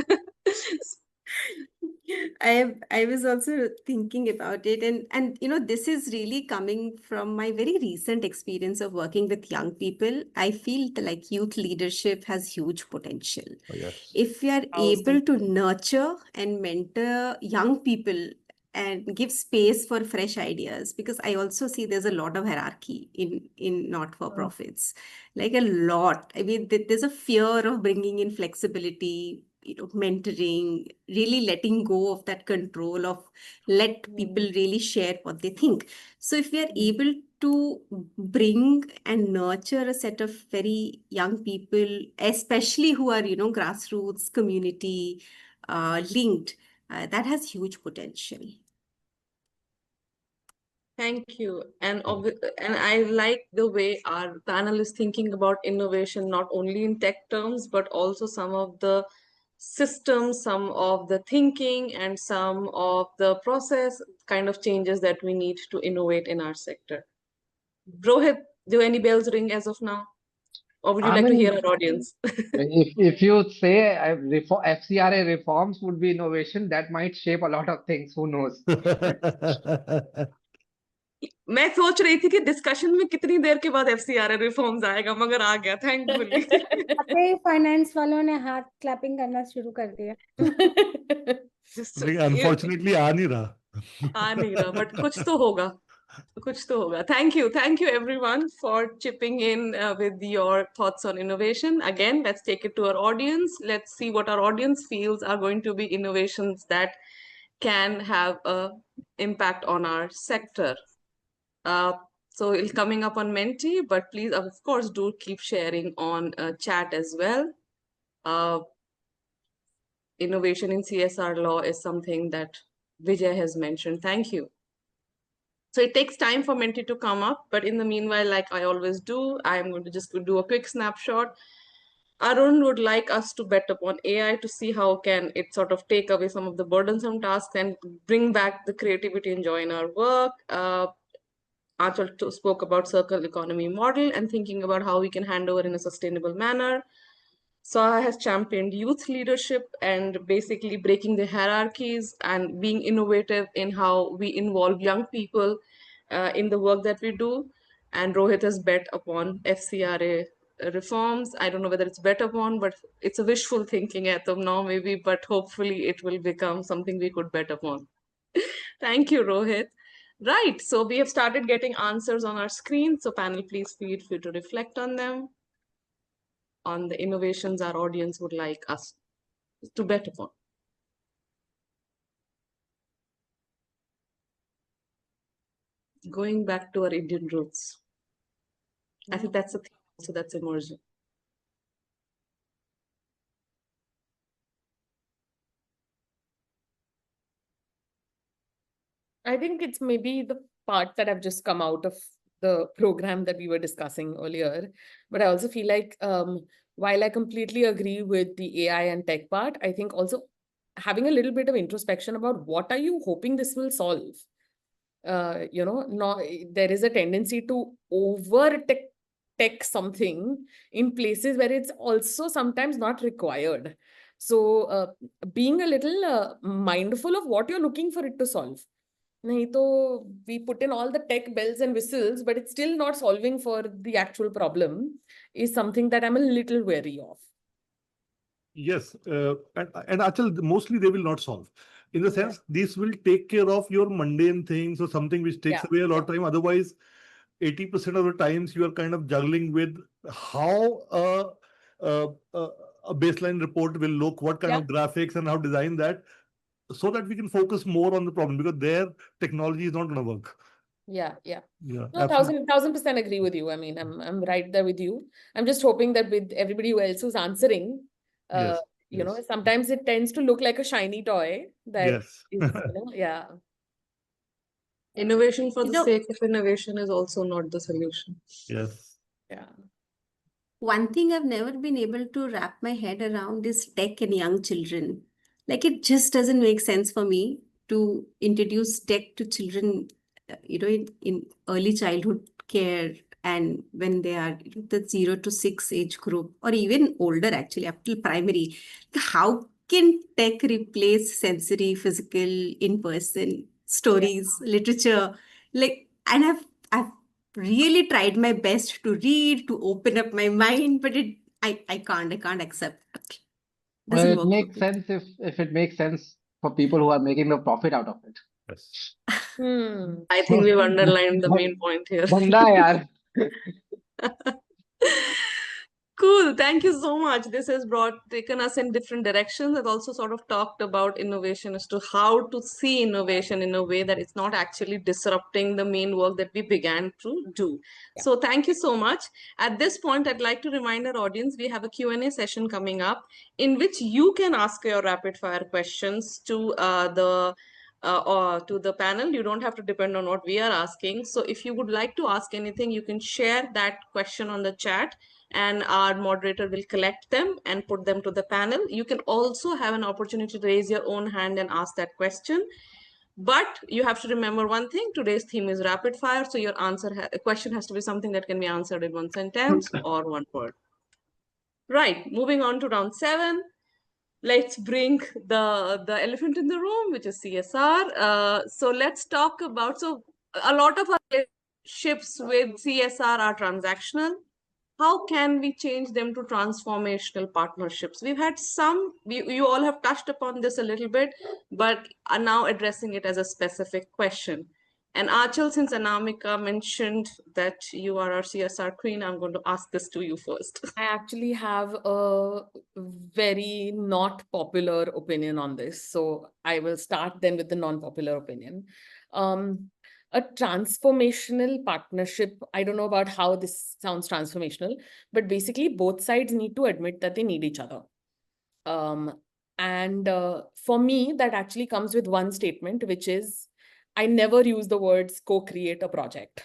I was also thinking about it, and this is really coming from my very recent experience of working with young people. I feel like youth leadership has huge potential. Oh, yes. If we are able to nurture and mentor young people and give space for fresh ideas, because I also see there's a lot of hierarchy in not-for-profits, like a lot. I mean, there's a fear of bringing in flexibility, mentoring, really letting go of that control of let people really share what they think. So if we are able to bring and nurture a set of very young people, especially who are, grassroots community linked, that has huge potential. Thank you. And I like the way our panel is thinking about innovation, not only in tech terms, but also some of the systems, some of the thinking, and some of the process kind of changes that we need to innovate in our sector. Rohit, do any bells ring as of now? Or would you like to hear our audience? If you say FCRA reforms would be innovation, that might shape a lot of things. Who knows? मैं सोच रही थी कि discussion में कितनी देर के बाद FCRA reforms आएगा, मगर आ गया थैंकफुली. फाइनेंस वालों ने हाथ क्लैपिंग करना शुरू कर दिया. अनफॉर्चुनेटली आ नहीं रहा, बट कुछ तो होगा. Thank you everyone for chipping in with your thoughts on innovation. Again, let's take it to our audience. Let's see what our audience feels are going to be innovations that can have an impact on our sector. So it's coming up on Menti, but please, of course, do keep sharing on chat as well. Innovation in CSR law is something that Vijay has mentioned. Thank you. So it takes time for Menti to come up, but in the meanwhile, like I always do, I'm going to just do a quick snapshot. Arun would like us to bet upon AI to see how can it sort of take away some of the burdensome tasks and bring back the creativity and joy in our work. Aanchal spoke about circular economy model and thinking about how we can hand over in a sustainable manner. Swaha has championed youth leadership and basically breaking the hierarchies and being innovative in how we involve young people in the work that we do. And Rohit has bet upon FCRA reforms. I don't know whether it's bet upon, but it's a wishful thinking as of now, maybe, but hopefully it will become something we could bet upon. Thank you, Rohit. Right, so we have started getting answers on our screen. So panel, please feel free to reflect on them, on the innovations our audience would like us to bet upon. Going back to our Indian roots. I think that's a thing also that's emerging. I think it's maybe the part that I've just come out of the program that we were discussing earlier. But I also feel like while I completely agree with the AI and tech part, I think also having a little bit of introspection about what are you hoping this will solve? There is a tendency to over tech something in places where it's also sometimes not required. So being a little mindful of what you're looking for it to solve. Nahi to we put in all the tech bells and whistles, but it's still not solving for the actual problem is something that I'm a little wary of. Yes, and actually, mostly they will not solve. In the sense, this will take care of your mundane things or something which takes away a lot of time. Otherwise, 80% of the times you are kind of juggling with how a baseline report will look, what kind of graphics and how to design that, so that we can focus more on the problem, because their technology is not going to work. Yeah. Yeah, No, 1000% agree with you. I mean, I'm right there with you. I'm just hoping that with everybody else who's answering, yes, sometimes it tends to look like a shiny toy that yes. is, Innovation for You the know, sake of innovation is also not the solution. Yes. Yeah. one thing I've never been able to wrap my head around is tech and young children. Like, it just doesn't make sense for me to introduce tech to children, in early childhood care, and when they are the 0 to 6 age group, or even older, actually, up till primary. How can tech replace sensory, physical, in-person stories, literature? And I've really tried my best to read, to open up my mind, but I can't accept it. Well, Doesn't it work for makes me. sense if it makes sense for people who are making the profit out of it. Yes. I think we've underlined the main point here. Dhanda hai yaar. Cool. Thank you so much. This has taken us in different directions. It also sort of talked about innovation as to how to see innovation in a way that it's not actually disrupting the main work that we began to do. So thank you so much. At this point, I'd like to remind our audience, we have a Q&A session coming up in which you can ask your rapid fire questions to the panel. You don't have to depend on what we are asking. So if you would like to ask anything, you can share that question on the chat, and our moderator will collect them and put them to the panel. You can also have an opportunity to raise your own hand and ask that question. But you have to remember one thing, today's theme is rapid fire. So your question has to be something that can be answered in one sentence or one word. Right, moving on to round 7. Let's bring the elephant in the room, which is CSR. So let's talk about, so a lot of our relationships with CSR are transactional. How can we change them to transformational partnerships? We've had you all have touched upon this a little bit, but are now addressing it as a specific question. And Aanchal, since Anamika mentioned that you are our CSR queen, I'm going to ask this to you first. I actually have a very not popular opinion on this. So I will start then with the non-popular opinion. A transformational partnership, I don't know about how this sounds transformational, but basically both sides need to admit that they need each other. And for me, that actually comes with one statement, which is, I never use the words co-create a project.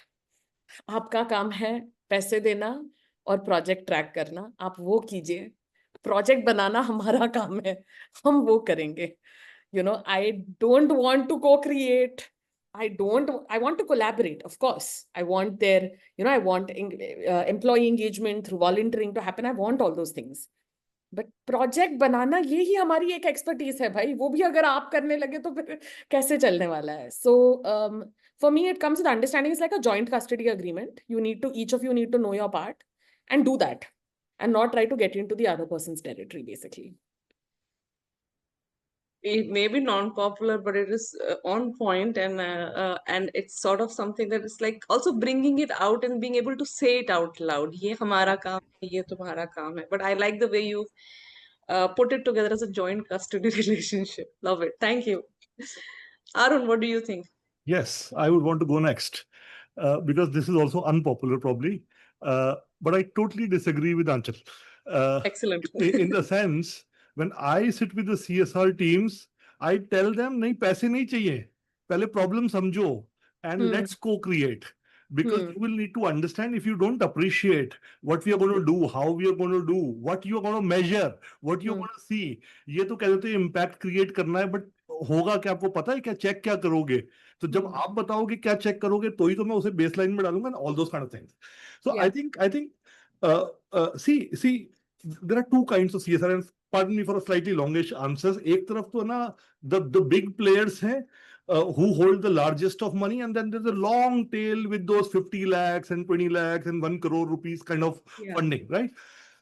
आपका काम है पैसे देना और project track करना, आप वो कीजिए. प्रोजेक्ट बनाना हमारा काम है, हम वो करेंगे. I don't want to co-create. I want to collaborate, of course. I want I want employee engagement through volunteering to happen. I want all those things. But project बनाना ये ही हमारी एक एक्सपर्टीज है भाई, वो भी अगर आप करने लगे तो फिर कैसे चलने वाला है. So for me it comes with understanding it's like a joint custody agreement. Each of you need to know your part and do that and not try to get into the other person's territory, basically. It may be non-popular, but it is on point, and it's sort of something that is like also bringing it out and being able to say it out loud. ये हमारा काम है, ये तुम्हारा काम है. But I like the way you put it together as a joint custody relationship. Love it. Thank you. Arun, what do you think? Yes, I would want to go next. because this is also unpopular probably. But I totally disagree with Aanchal. Excellent. In the sense, when I sit with the CSR teams, I tell them, नहीं पैसे नहीं चाहिए, पहले problem समझो and let's co-create. Because you will need to understand, if you don't appreciate what we are going to do, how we are going to do, what you are going to measure, what you are going to see. ये तो कह देते हैं impact create करना है, but होगा क्या, आपको पता है क्या, check क्या करोगे? तो जब आप बताओगे क्या check करोगे, तो ही तो मैं उसे baseline में डालूंगा, and all those kind of things. So Yeah. I think see, there are two kinds of CSR, and pardon me for a slightly longish answers. एक तरफ तो ना the big players हैं, who hold the largest of money, and then there's a long tail with those 50 lakhs and 20 lakhs and 1 crore rupees kind of funding, right?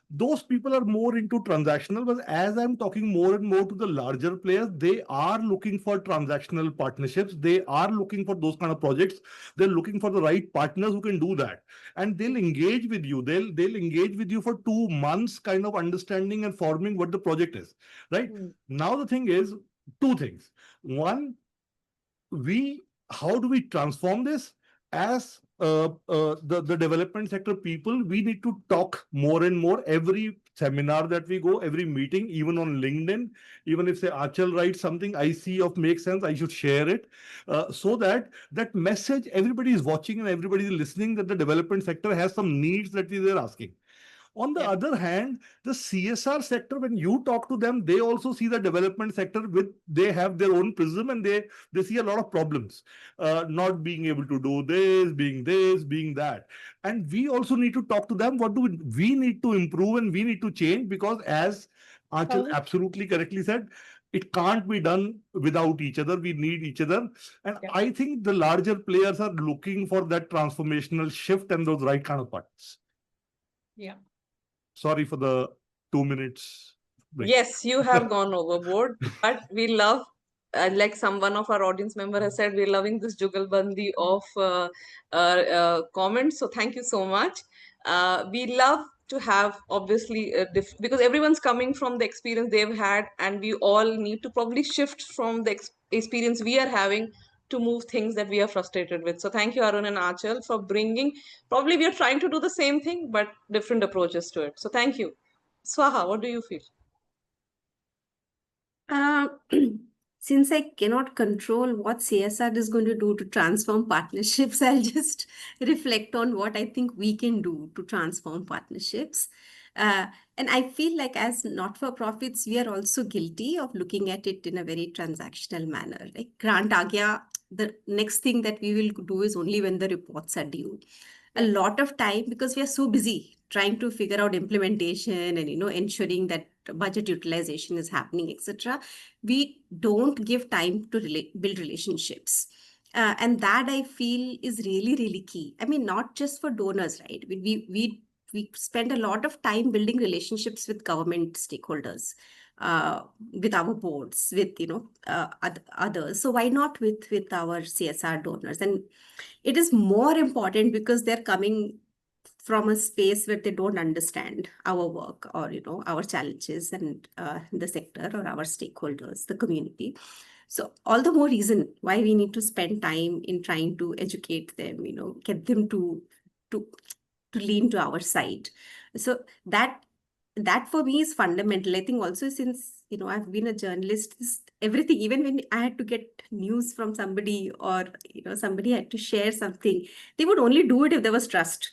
Those people are more into transactional, but as I'm talking more and more to the larger players, they are looking for transactional partnerships. They are looking for those kind of projects. They're looking for the right partners who can do that, and they'll engage with you. They'll engage with you for 2 months, kind of understanding and forming what the project is, right? Now the thing is, two things. One, how do we transform this? As the development sector people, we need to talk more and more. Every seminar that we go, every meeting, even on LinkedIn, even if say Aanchal writes something I see of makes sense, I should share it, so that that message, everybody is watching and everybody is listening, that the development sector has some needs that they're asking. On the other hand, the CSR sector, when you talk to them, they also see the development sector they have their own prism, and they see a lot of problems, not being able to do this, being that. And we also need to talk to them. What do we need to improve and we need to change? Because as Aanchal absolutely correctly said, it can't be done without each other. We need each other. And I think the larger players are looking for that transformational shift and those right kind of partners. Yeah. Sorry for the 2 minutes break. Yes, you have gone overboard, but we love, like one of our audience member has said, we're loving this jugalbandi of comments. So thank you so much. We love to have, obviously, because everyone's coming from the experience they've had, and we all need to probably shift from the experience we are having to move things that we are frustrated with. So thank you, Arun and Aanchal, for bringing, probably we are trying to do the same thing, but different approaches to it. So thank you. Swaha, what do you feel? Since I cannot control what CSR is going to do to transform partnerships, I'll just reflect on what I think we can do to transform partnerships. And I feel like as not-for-profits, we are also guilty of looking at it in a very transactional manner. Like grant aa gaya, the next thing that we will do is only when the reports are due. A lot of time, because we are so busy trying to figure out implementation and ensuring that budget utilization is happening, etc., we don't give time to build relationships, and that I feel is really, really key. I mean, not just for donors, right? We spend a lot of time building relationships with government stakeholders, with our boards, with others. So why not with our CSR donors? And it is more important because they're coming from a space where they don't understand our work or our challenges and the sector or our stakeholders, the community. So all the more reason why we need to spend time in trying to educate them, get them to lean to our side. So that for me is fundamental. I think also, since I've been a journalist, everything, even when I had to get news from somebody or somebody had to share something, they would only do it if there was trust,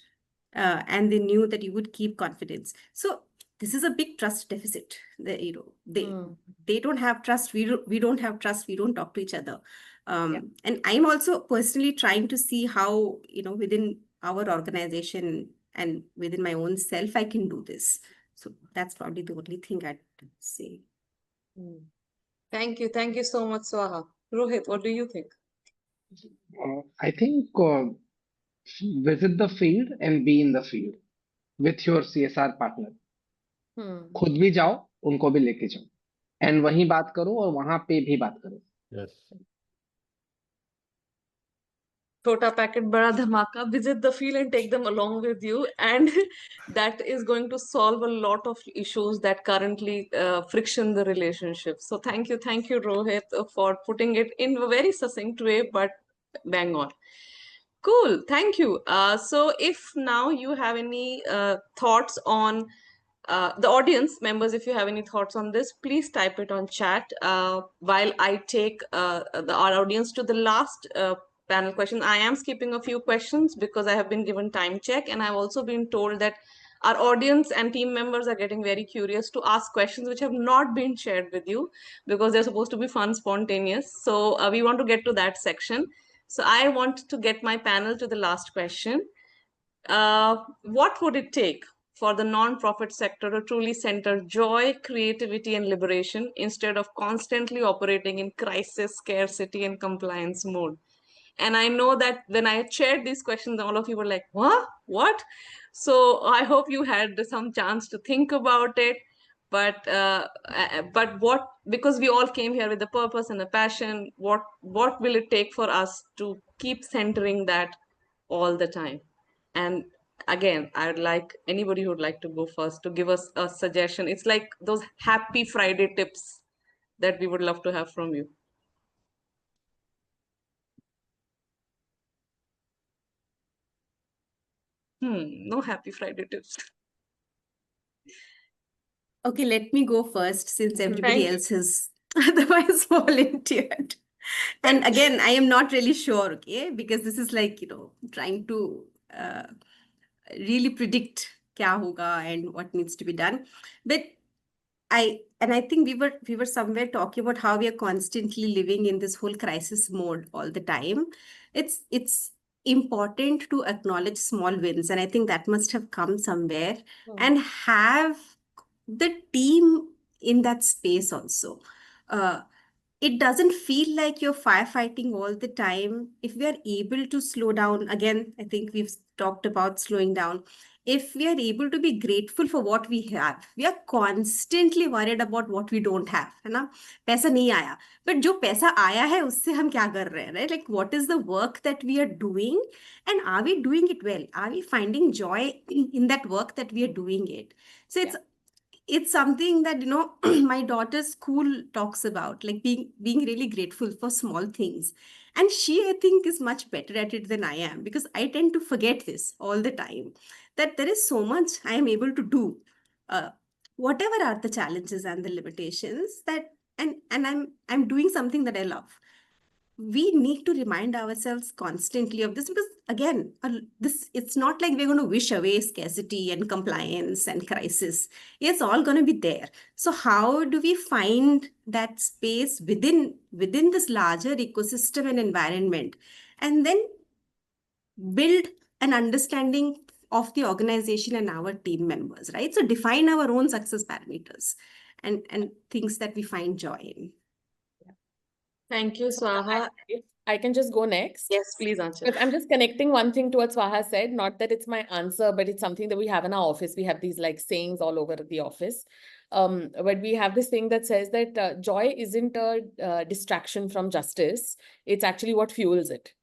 and they knew that you would keep confidence. So this is a big trust deficit. They don't have trust. We don't have trust. We don't talk to each other. And I'm also personally trying to see how within our organization and within my own self I can do this. So that's probably the only thing I'd say. Thank you so much, Swaha. Rohit, what do you think? I think visit the field and be in the field with your CSR partner. खुद भी जाओ, उनको भी लेके जाओ, and वहीं बात करो और वहां पे भी बात करो. Yes. Chota packet, bada dhamaka. Visit the field and take them along with you, and that is going to solve a lot of issues that currently friction the relationship. So thank you, Rohit, for putting it in a very succinct way, but bang on. Cool. Thank you. So if now you have any thoughts on the audience members, if you have any thoughts on this, please type it on chat while I take our audience to the last panel question. I am skipping a few questions because I have been given time check, and I've also been told that our audience and team members are getting very curious to ask questions which have not been shared with you because they're supposed to be fun, spontaneous. So we want to get to that section. So I want to get my panel to the last question. What would it take for the non-profit sector to truly center joy, creativity, and liberation instead of constantly operating in crisis, scarcity, and compliance mode? And I know that when I shared these questions, all of you were like, what? What? So I hope you had some chance to think about it. But what, because we all came here with a purpose and a passion, what will it take for us to keep centering that all the time? And again, I'd like anybody who would like to go first to give us a suggestion. It's like those happy Friday tips that we would love to have from you. No happy Friday tips. Okay, let me go first since everybody Thank you. else has otherwise volunteered. And again, I am not really sure, okay, because this is like, trying to really predict kya hoga and what needs to be done. But I think we were somewhere talking about how we are constantly living in this whole crisis mode all the time. It's important to acknowledge small wins, and I think that must have come somewhere, and have the team in that space also. It doesn't feel like you're firefighting all the time. If we are able to slow down, again, I think we've talked about slowing down. If we are able to be grateful for what we have, we are constantly worried about what we don't have, है ना? पैसा नहीं आया, but जो पैसा आया है उससे हम क्या कर रहे हैं, right? Like, what is the work that we are doing, and are we doing it well? Are we finding joy in that work that we are doing it? So it's something that my daughter's school talks about, like being really grateful for small things, and she, I think, is much better at it than I am, because I tend to forget this all the time, that there is so much I am able to do, whatever are the challenges and the limitations, that and I'm doing something that I love. We need to remind ourselves constantly of this, because again, this, it's not like we're going to wish away scarcity and compliance and crisis. It's all going to be there. So how do we find that space within this larger ecosystem and environment, and then build an understanding of the organization and our team members, right? So define our own success parameters and things that we find joy in. Thank you, Swaha. I can just go next. Yes, please, Aanchal. But I'm just connecting one thing to what Swaha said. Not that it's my answer, but it's something that we have in our office. We have these like sayings all over the office. But we have this thing that says that joy isn't a distraction from justice. It's actually what fuels it.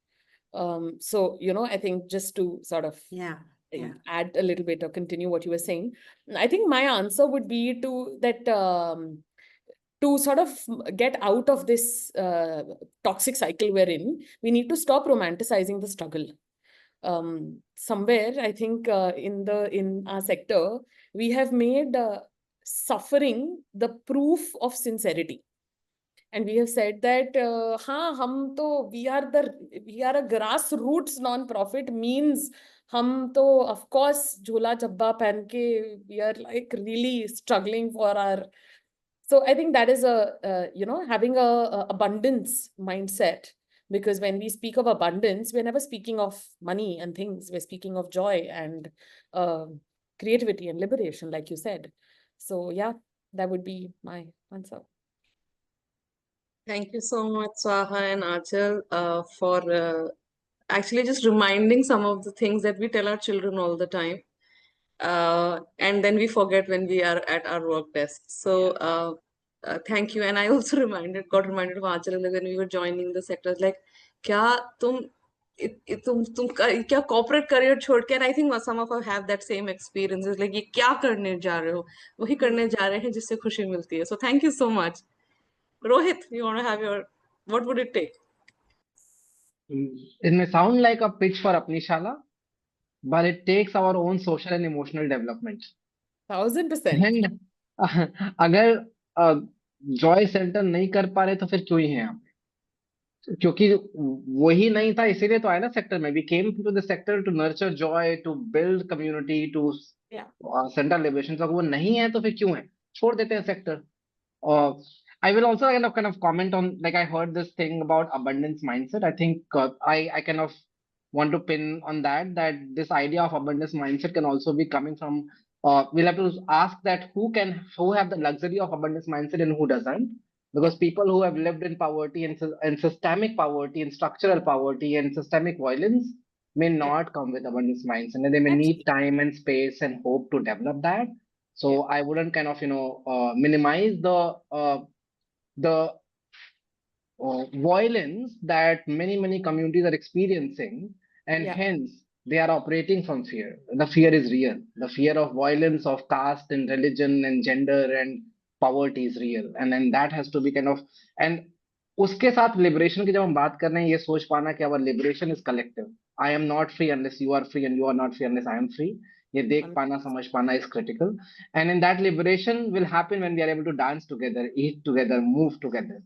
So, I think just to sort of add a little bit or continue what you were saying, I think my answer would be to that to sort of get out of this toxic cycle we're in, we need to stop romanticizing the struggle. Somewhere, I think in our sector, we have made suffering the proof of sincerity. And we have said that we are a grassroots non-profit, means of course jhola jabba pehen ke we are like really struggling for our. So I think that is having a abundance mindset, because when we speak of abundance, we're never speaking of money and things. We're speaking of joy and creativity and liberation, like you said. So yeah, that would be my answer. Thank you so much, Swaha and Aanchal, for actually just reminding some of the things that we tell our children all the time. And then we forget when we are at our work desk. So thank you. And I also got reminded of Aanchal when we were joining the sectors, like, क्या तुम क्या corporate career छोड़ के, and I think some of us have that same experience. It's like, ये क्या करने जा रहे हो? वही करने जा रहे हैं जिससे खुशी मिलती है. So thank you so much. Rohit, you want to have what would it take? It may sound like a pitch for apni shala, but it takes our own social and emotional development. 1000%. And अगर Joy centre नहीं कर पा रहे तो फिर क्यों ही हैं आप? क्योंकि वही नहीं था इसीलिए तो आया ना सेक्टर में. We came to the sector to nurture joy, to build community, to Yeah. Centre liberation. तो अगर वो नहीं है तो फिर क्यों है? छोड़ देते हैं sector. I will also kind of comment on, like, I heard this thing about abundance mindset. I think I kind of want to pin on that this idea of abundance mindset can also be coming from, we'll have to ask that who have the luxury of abundance mindset and who doesn't, because people who have lived in poverty and systemic poverty and structural poverty and systemic violence may Yeah. not come with abundance mindset, and they may need Absolutely. time and space and hope to develop that. So Yeah. I wouldn't kind of minimize the violence that many communities are experiencing, and Yeah. hence they are operating from fear. The fear is real. The fear of violence of caste and religion and gender and poverty is real, and then that has to be kind of. And उसके साथ liberation की जब हम बात कर रहे हैं, ये सोच पाना कि our liberation is collective. I am not free unless you are free, and you are not free unless I am free. ये देख पाना, समझ पाना is critical, and in that liberation will happen when we are able to dance together, eat together, move together.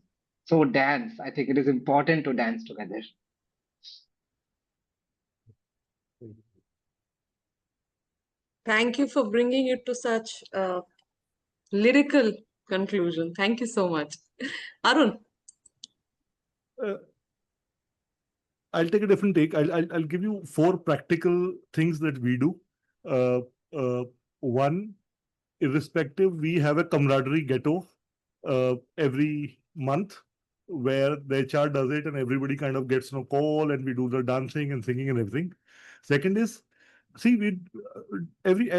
So dance, I think it is important to dance together. Thank you for bringing it to such a lyrical conclusion. Thank you so much. Arun. I'll take a different take. I'll give you 4 practical things that we do. One, irrespective, we have a camaraderie ghetto every month where the HR does it and everybody kind of gets a call and we do the dancing and singing and everything. Second is, see,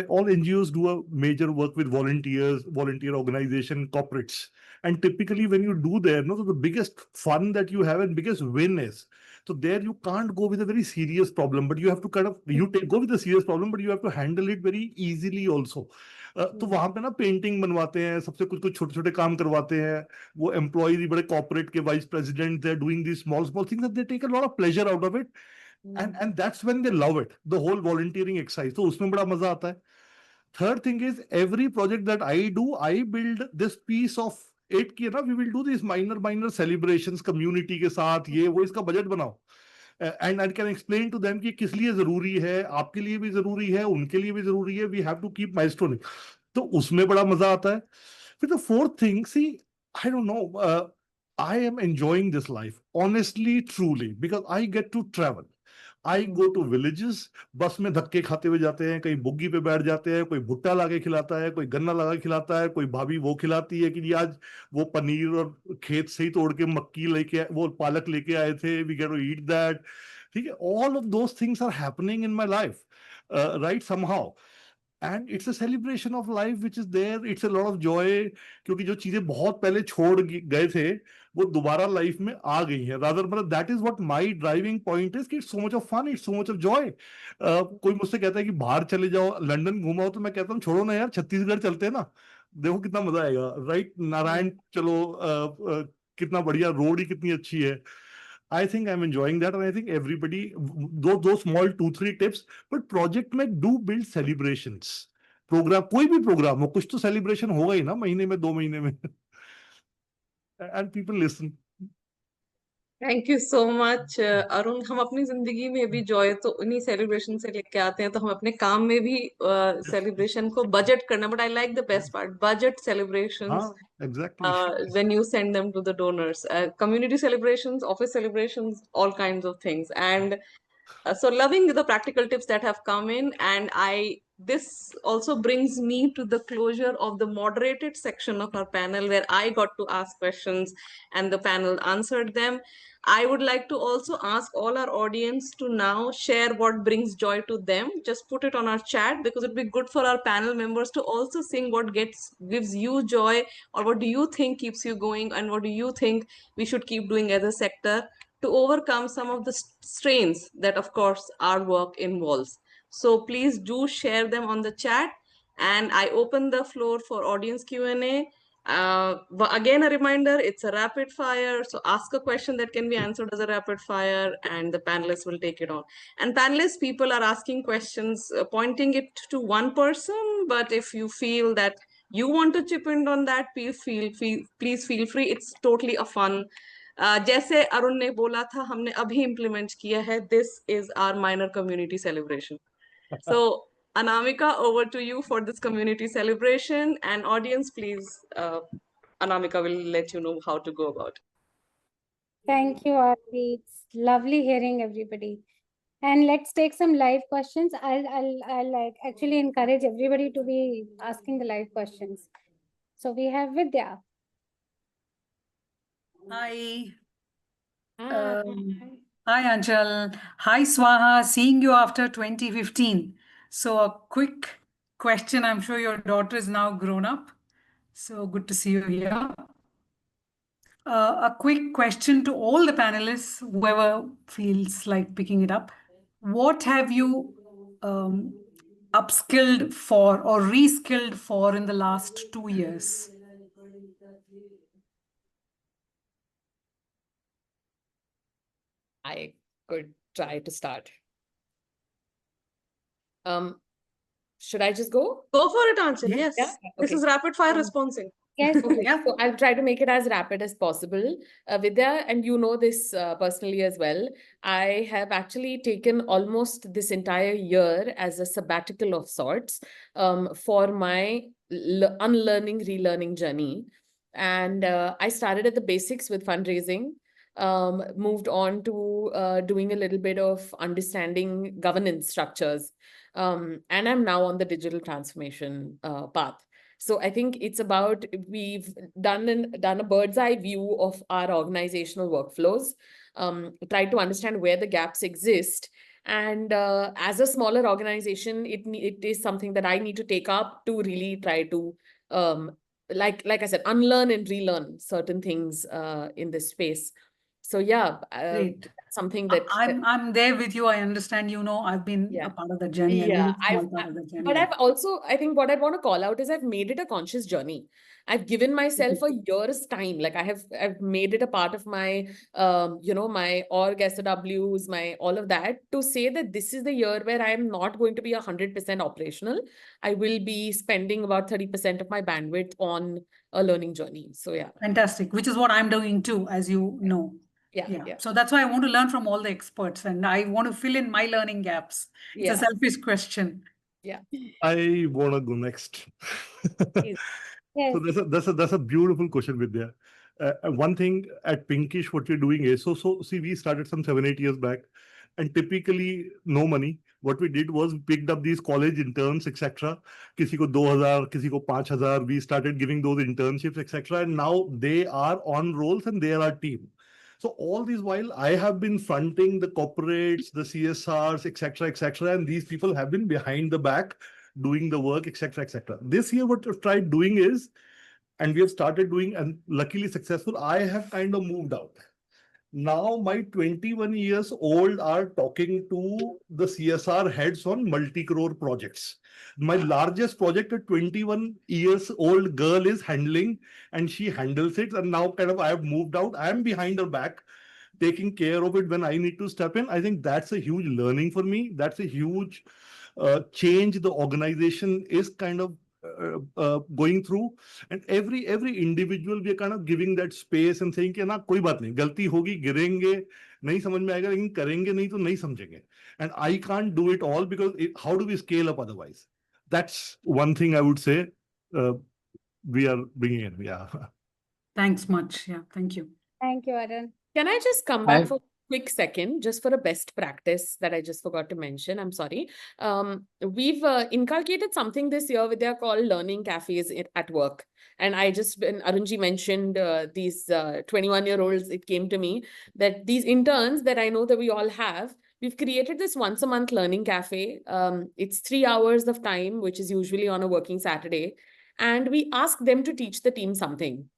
all NGOs do a major work with volunteers, volunteer organization, corporates, and typically when you do there, the biggest fun that you have and biggest win is. So there you can't go with a very serious problem, but you have to go with a serious problem, but you have to handle it very easily also. तो वहां पे ना painting बनवाते हैं, सबसे कुछ कुछ छोटे छोटे काम करवाते हैं. वो एम्प्लॉय बड़े कॉर्पोरेट के vice president, they are doing this small things, they take a lot of pleasure out of it. And that's when they love it, the whole volunteering exercise. तो उसमें बड़ा मजा आता है. Third thing is, every project that I do, I build this piece of it कि ना, we will do these minor celebrations community के साथ, ये वो, इसका बजट बनाओ. And I can explain to them कि किस लिए जरूरी है, आपके लिए भी जरूरी है, उनके लिए भी जरूरी है. We have to keep milestone. तो उसमें बड़ा मजा आता है. But the fourth thing, see, I don't know, I am enjoying this life, honestly, truly, because I get to travel. I go to villages, बस में धक्के खाते हुए जाते हैं, कहीं बुग्गी पे बैठ जाते हैं, कोई भुट्टा लाके खिलाता है, कोई गन्ना लगा खिलाता है, कोई भाभी वो खिलाती है कि जी आज वो पनीर और खेत से ही तोड़ के मक्की लेके, वो पालक लेके आए थे, we get to eat that. ठीक है, all of those things are happening in my life, right, somehow. And it's a celebration of life which is there. It's a lot of joy, क्योंकि जो चीजें बहुत पहले छोड़ गए थे वो दोबारा लाइफ में आ गई है. रादर मतलब that is what my driving point is कि it's so much of fun, it's so much of joy. कोई मुझसे कहता है कि बाहर चले जाओ, लंदन घुमाओ, तो मैं कहता हूँ छोड़ो ना यार, छत्तीसगढ़ चलते हैं ना, देखो कितना मजा आएगा, राइट. नारायण चलो, कितना बढ़िया रोड ही कितनी अच्छी है. I think I'm enjoying that, and I think everybody, those small 2-3 tips, but project में do build celebrations. प्रोग्राम, कोई भी प्रोग्राम हो, कुछ तो सेलिब्रेशन होगा ही ना, महीने में 2 महीने में. And people listen. Thank you so much Arun. हम अपनी जिंदगी में भी जॉय तो उन्हीं सेलिब्रेशन से लेके आते हैं, तो हम अपने काम में भी सेलिब्रेशन को बजट करना. But I like the best part, budget celebrations. Exactly. When you send them to the donors, community celebrations, office celebrations, all kinds of things. And so loving the practical tips that have come in, and this also brings me to the closure of the moderated section of our panel, where I got to ask questions and the panel answered them. I would like to also ask all our audience to now share what brings joy to them. Just put it on our chat, because it'd be good for our panel members to also sing what gives you joy, or what do you think keeps you going, and what do you think we should keep doing as a sector to overcome some of the strains that, of course, our work involves. So please do share them on the chat, and I open the floor for audience Q&A. Again, a reminder, it's a rapid fire. So ask a question that can be answered as a rapid fire and the panelists will take it on. And panelists, people are asking questions, pointing it to one person. But if you feel that you want to chip in on that, please feel free. It's totally a fun. जैसे अरुण ने बोला था, हमने अभी implement किया है. This is our minor community celebration. So Anamika, over to you for this community celebration, and audience, please, Anamika will let you know how to go about it. Thank you, Aarti. It's lovely hearing everybody. And let's take some live questions. I'll like actually encourage everybody to be asking the live questions. So we have Vidya. Hi. Ah, Hi, Aanchal. Hi, Swaha. Seeing you after 2015. So a quick question. I'm sure your daughter is now grown up. So good to see you here. A quick question to all the panelists, whoever feels like picking it up. What have you upskilled for or reskilled for in the last 2 years? I could try to start. Should I just go? Go for it, Aanchal. Yeah. Yes. Yeah, This okay. is rapid fire responding. Yes. Okay, Yeah. so I'll try to make it as rapid as possible. Vidya, and you know this personally as well, I have actually taken almost this entire year as a sabbatical of sorts for my unlearning, relearning journey. And I started at the basics with fundraising, moved on to doing a little bit of understanding governance structures, and I'm now on the digital transformation path. So I think it's about we've done a bird's eye view of our organizational workflows, tried to understand where the gaps exist. And as a smaller organization, it is something that I need to take up to really try to, like I said, unlearn and relearn certain things in this space. So yeah, Great. that's something that I'm there with you. I understand, I've been Yeah. a part of the journey, a Yeah, very small part of the journey. but I've also, I think what I want to call out is I've made it a conscious journey. I've given myself a year's time. Like I've made it a part of my, my org SOWs, my all of that, to say that this is the year where I am not going to be 100% operational. I will be spending about 30% of my bandwidth on a learning journey. So yeah. Fantastic, which is what I'm doing too, as you know. Yeah. So that's why I want to learn from all the experts and I want to fill in my learning gaps. It's a Yeah. selfish question. Yeah. I want to go next. Please. So Yes. that's a beautiful question, Vidya. One thing at Pinkish, what we're doing is so see, we started some 7-8 years back, and typically no money. What we did was we picked up these college interns, etc. किसी को 2,000, किसी को 5,000. We started giving those internships, etc. And now they are on rolls and they are our team. So all this while I have been fronting the corporates, the CSRs, etc., etc., and these people have been behind the back doing the work, etc., etc. This year, what we've tried doing is, and we have started doing, and luckily successful, I have kind of moved out. Now my 21 years old are talking to the CSR heads on multi-crore projects. My largest project, a 21 years old girl is handling, and she handles it. And now kind of I have moved out. I am behind her back, taking care of it when I need to step in. I think that's a huge learning for me. That's a huge change the organization is kind of going through, and every individual we are kind of giving that space and saying कि ना कोई बात नहीं, गलती होगी, गिरेंगे, नहीं समझ में आएगा, लेकिन करेंगे नहीं तो नहीं समझेंगे. And I can't do it all because how do we scale up otherwise? That's one thing I would say we are bringing in. Yeah. Thanks much. Yeah, thank you. Thank you, Arun. Can I just come back for a quick second, just for a best practice that I just forgot to mention? I'm sorry. We've inculcated something this year with their called learning cafes at work. And when Arunji mentioned these 21-year-olds, it came to me that these interns that I know that we all have, we've created this once a month learning cafe. It's 3 hours of time, which is usually on a working Saturday. And we ask them to teach the team something.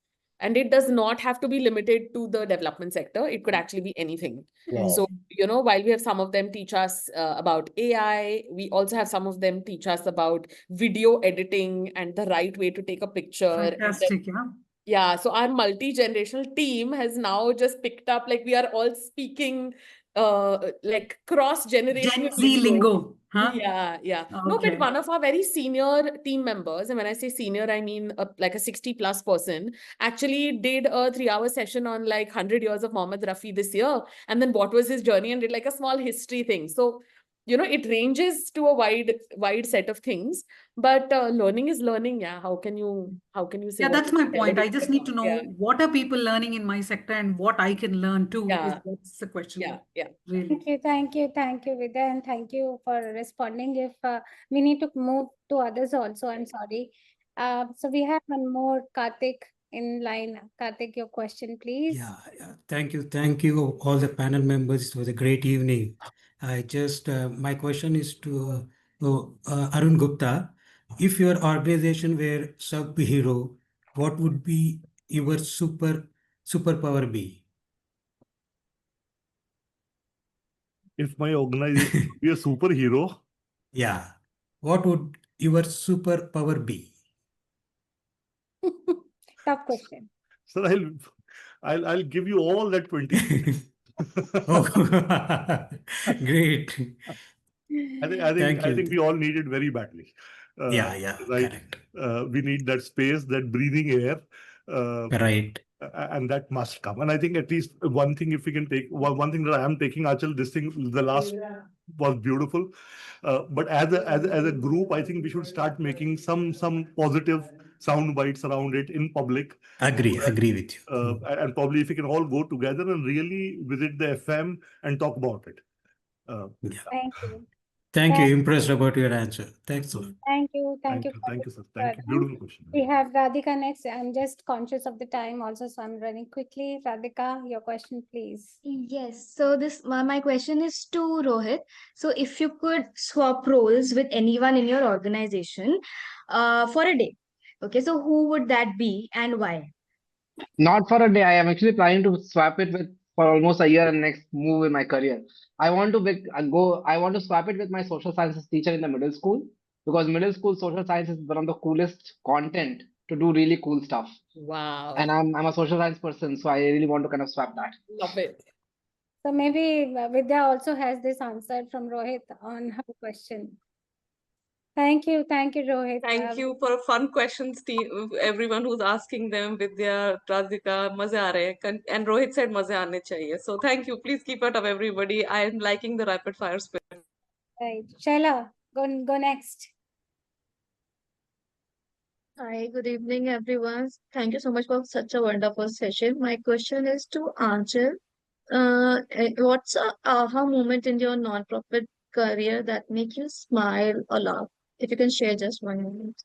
And it does not have to be limited to the development sector. It could actually be anything. Wow. So, while we have some of them teach us about AI, we also have some of them teach us about video editing and the right way to take a picture. And then, Fantastic, yeah. yeah, so our multi-generational team has now just picked up, like we are all speaking like cross-generational Gen Z lingo, huh? Yeah. No, Okay. but one of our very senior team members, and when I say senior, I mean like a 60+ person, actually did a 3-hour session on like 100 years of Mohammed Rafi this year, and then what was his journey, and did like a small history thing. So, it ranges to a wide set of things, but learning is learning. Yeah, how can you say Yeah, what that's you my can point. I delegate just or need to not? know Yeah. what are people learning in my sector and what I can learn too. That's the question. Yeah. Really. Thank you, Vidya, and thank you for responding. If we need to move to others also, I'm sorry. So we have one more, Karthik, in line. Karthik, your question, please. Yeah, thank you, all the panel members. It was a great evening. I just my question is to Arun Gupta. If your organization were superhero, what would be your superpower be? If my organization would be a superhero, Yeah, what would your superpower be? Tough question. sir, I'll give you all that 20. Oh, great. I think we all need it very badly. Yeah, Right. correct. We need that space, that breathing air. Right. And that must come. And I think at least one thing, if we can take one thing that I am taking, Aanchal, this thing, the last was beautiful. But as a group, I think we should start making some positive sound bites around it in public. Agree with you. And probably if we can all go together and really visit the FM and talk about it. Yeah. Thank you. Thank you. Impressed about your answer. Thanks a lot. Thank you, Thank you, sir. Thank you. Beautiful question. We have Radhika next. I'm just conscious of the time also, so I'm running quickly. Radhika, your question, please. Yes, so my question is to Rohit. So if you could swap roles with anyone in your organization for a day, okay, so who would that be and why? Not for a day. I am actually planning to swap it with for almost a year and next move in my career. I want to I want to swap it with my social sciences teacher in the middle school, because middle school social science is one of the coolest content to do really cool stuff. Wow. And I'm a social science person, so I really want to kind of swap that. Love it. So maybe Vidya also has this answer from Rohit on her question. Thank you, Rohit. Thank you for fun questions, everyone who's asking them. Vidya, Radhika, maze aa rahe hain. And Rohit said maze aane chahiye. So thank you. Please keep it up, everybody. I am liking the rapid fire spirit. Right. Shaila, go next. Hi, good evening, everyone. Thank you so much for such a wonderful session. My question is to Aanchal. What's a aha moment in your nonprofit career that make you smile or laugh? If you can share just one moment.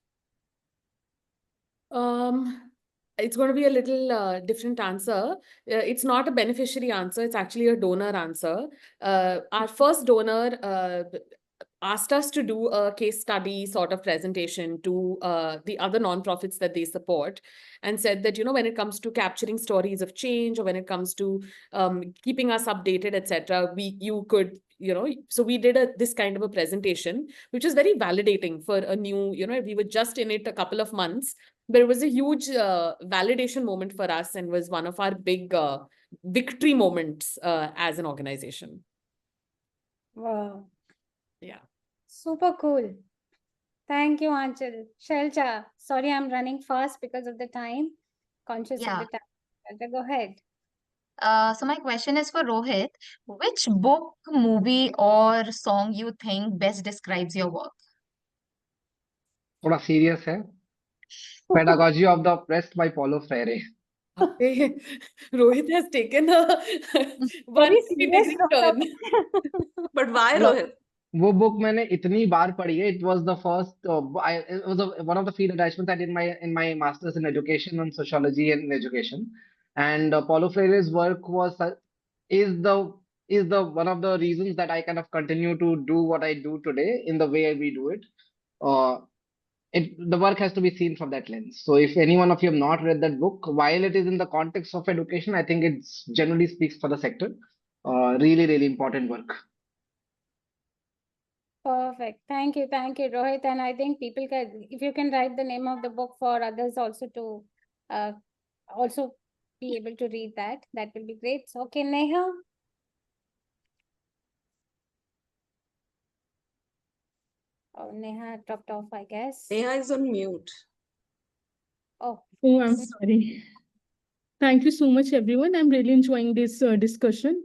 It's going to be a little different answer. It's not a beneficiary answer. It's actually a donor answer. Our first donor asked us to do a case study sort of presentation to the other nonprofits that they support, and said that, when it comes to capturing stories of change, or when it comes to keeping us updated, etc., you could, so we did this kind of a presentation, which is very validating for a new, we were just in it a couple of months, but it was a huge validation moment for us, and was one of our big victory moments as an organization. Wow. Yeah. Super cool. Thank you, Aanchal. Shelcha, sorry, I'm running fast because of the time. Conscious of the time. Shelcha, go ahead. So my question is for Rohit. Which book, movie, or song you think best describes your work? थोड़ा serious है. Pedagogy of the Oppressed by Paulo Freire. Okay. Rohit has taken a Very 180 serious degree turn. But why, मतलब Rohit? वो book मैंने इतनी बार पढ़ी है. It was the first. It was one of the field attachments I did in my masters in education and sociology and education. And Paulo Freire's work is the one of the reasons that I kind of continue to do what I do today in the way we do it. the work has to be seen from that lens. So if any one of you have not read that book, while it is in the context of education, I think it generally speaks for the sector. Really, really important work. Perfect. Thank you, Rohit. And I think people can, if you can write the name of the book for others also to also be able to read that, that will be great. So, okay, Neha. Oh, Neha dropped off, I guess. Neha is on mute. Oh, Oh, I'm sorry. Thank you so much, everyone. I'm really enjoying this discussion.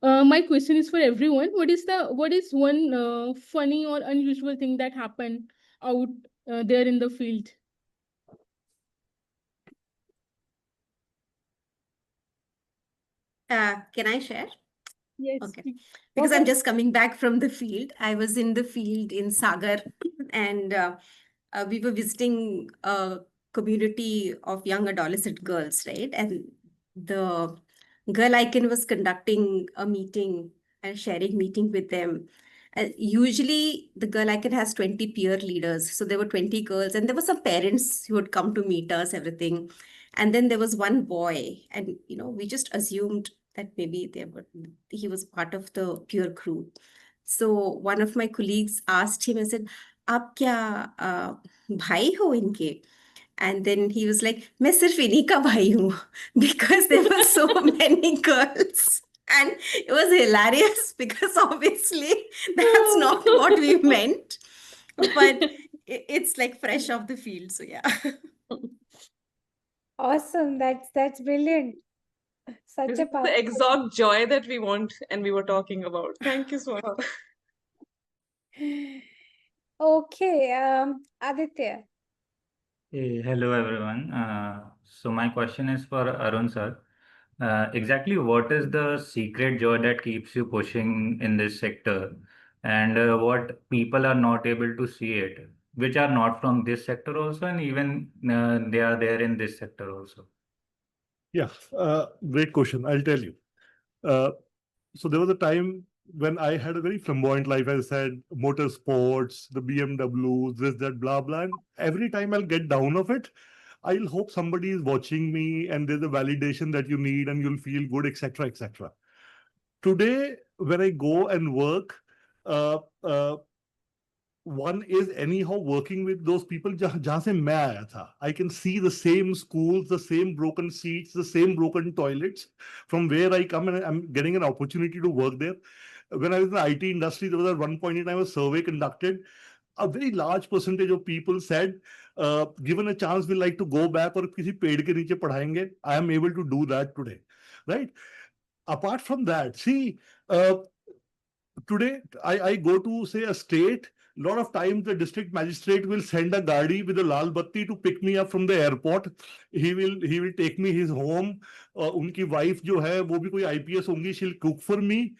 My question is for everyone. What is one funny or unusual thing that happened out there in the field? Can I share? Yes. Okay. please. Because I'm Okay. just coming back from the field. I was in the field in Sagar, and we were visiting a community of young adolescent girls, right? And the Girl Icon was conducting a meeting and sharing meeting with them. Usually, the Girl Icon has 20 peer leaders. So there were 20 girls, and there were some parents who would come to meet us, everything. And then there was one boy, and we just assumed that maybe he was part of the peer group. So one of my colleagues asked him and said, "आप क्या भाई हो इनके?" And then he was like, "मैं सिर्फ इन्हीं का भाई हूँ," because there were so many girls. And it was hilarious because obviously that's not what we meant. But it's like fresh off the field. So yeah. Awesome. That's brilliant. Such This a is the powerful. exact joy that we want and we were talking about. Thank you, Swaha. Okay, Aditya. Hey, hello everyone. So my question is for Arun sir. Exactly what is the secret joy that keeps you pushing in this sector, and what people are not able to see it, which are not from this sector also, and even they are there in this sector also. Yeah, great question. I'll tell you. So there was a time when I had a very flamboyant life. As I said, motorsports, the BMWs, this, that, blah, blah. And every time I'll get down of it, I'll hope somebody is watching me and there's a validation that you need and you'll feel good, etc., etc. Today, when I go and work, uh, uh, one is anyhow working with those people jahan se main aaya tha. I can see the same schools, the same broken seats, the same broken toilets from where I come, and I'm getting an opportunity to work there. When I was in the IT industry, there was at one point in time a survey conducted. A very large percentage of people said, given a chance, we like to go back or kisi पेड़ के नीचे पढ़ाएंगे. I am able to do that today, right? Apart from that, see, today I go to say a state. Lot of times the district magistrate will send a gadi with a lal batti to pick me up from the airport. He will take me his home. उनकी wife जो है वो भी कोई IPS होंगी. She'll cook for me.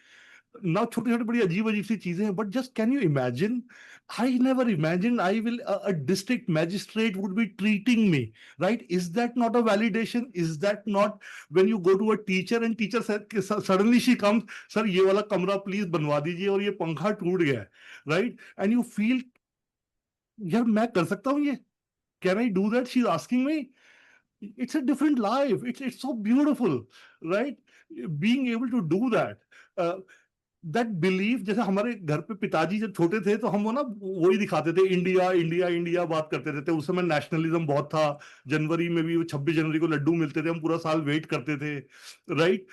Now छोटी छोटी बड़ी अजीब अजीब सी चीजें हैं. But just can you imagine? I never imagined a district magistrate would be treating me, right? Is that not a validation? Is that not when you go to a teacher and teacher said suddenly she comes, sir ये वाला कमरा please बनवा दीजिए और ये पंखा टूट गया है, right? And you feel यार मैं कर सकता हूँ ये? Can I do that? She's asking me. It's a different life. It's so beautiful, right? Being able to do that. That believe, जैसे हमारे घर पे पिताजी जब छोटे थे तो हम वो ना वही दिखाते थे, इंडिया इंडिया इंडिया बात करते रहते. उस समय नेशनलिज्म बहुत था. जनवरी में भी 26 जनवरी को लड्डू मिलते थे, हम पूरा साल वेट करते थे, राइट?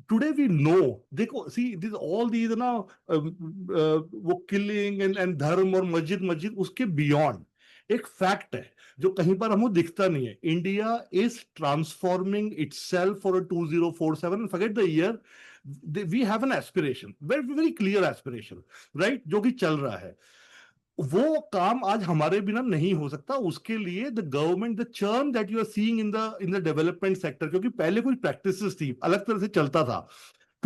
टुडे वी नो, देखो सी दिस ऑल दीज ना वो किलिंग एंड धर्म और मस्जिद मस्जिद उसके बियॉन्ड एक फैक्ट है जो कहीं पर हमको दिखता नहीं है. India is transforming itself for 2047. Forget the year. We have an aspiration, very very clear aspiration, right? जो कि चल रहा है. वो काम आज हमारे बिना नहीं हो सकता. उसके लिए the government, the churn that you are seeing in the development sector, क्योंकि पहले कुछ प्रैक्टिसेस थी, अलग तरह से चलता था.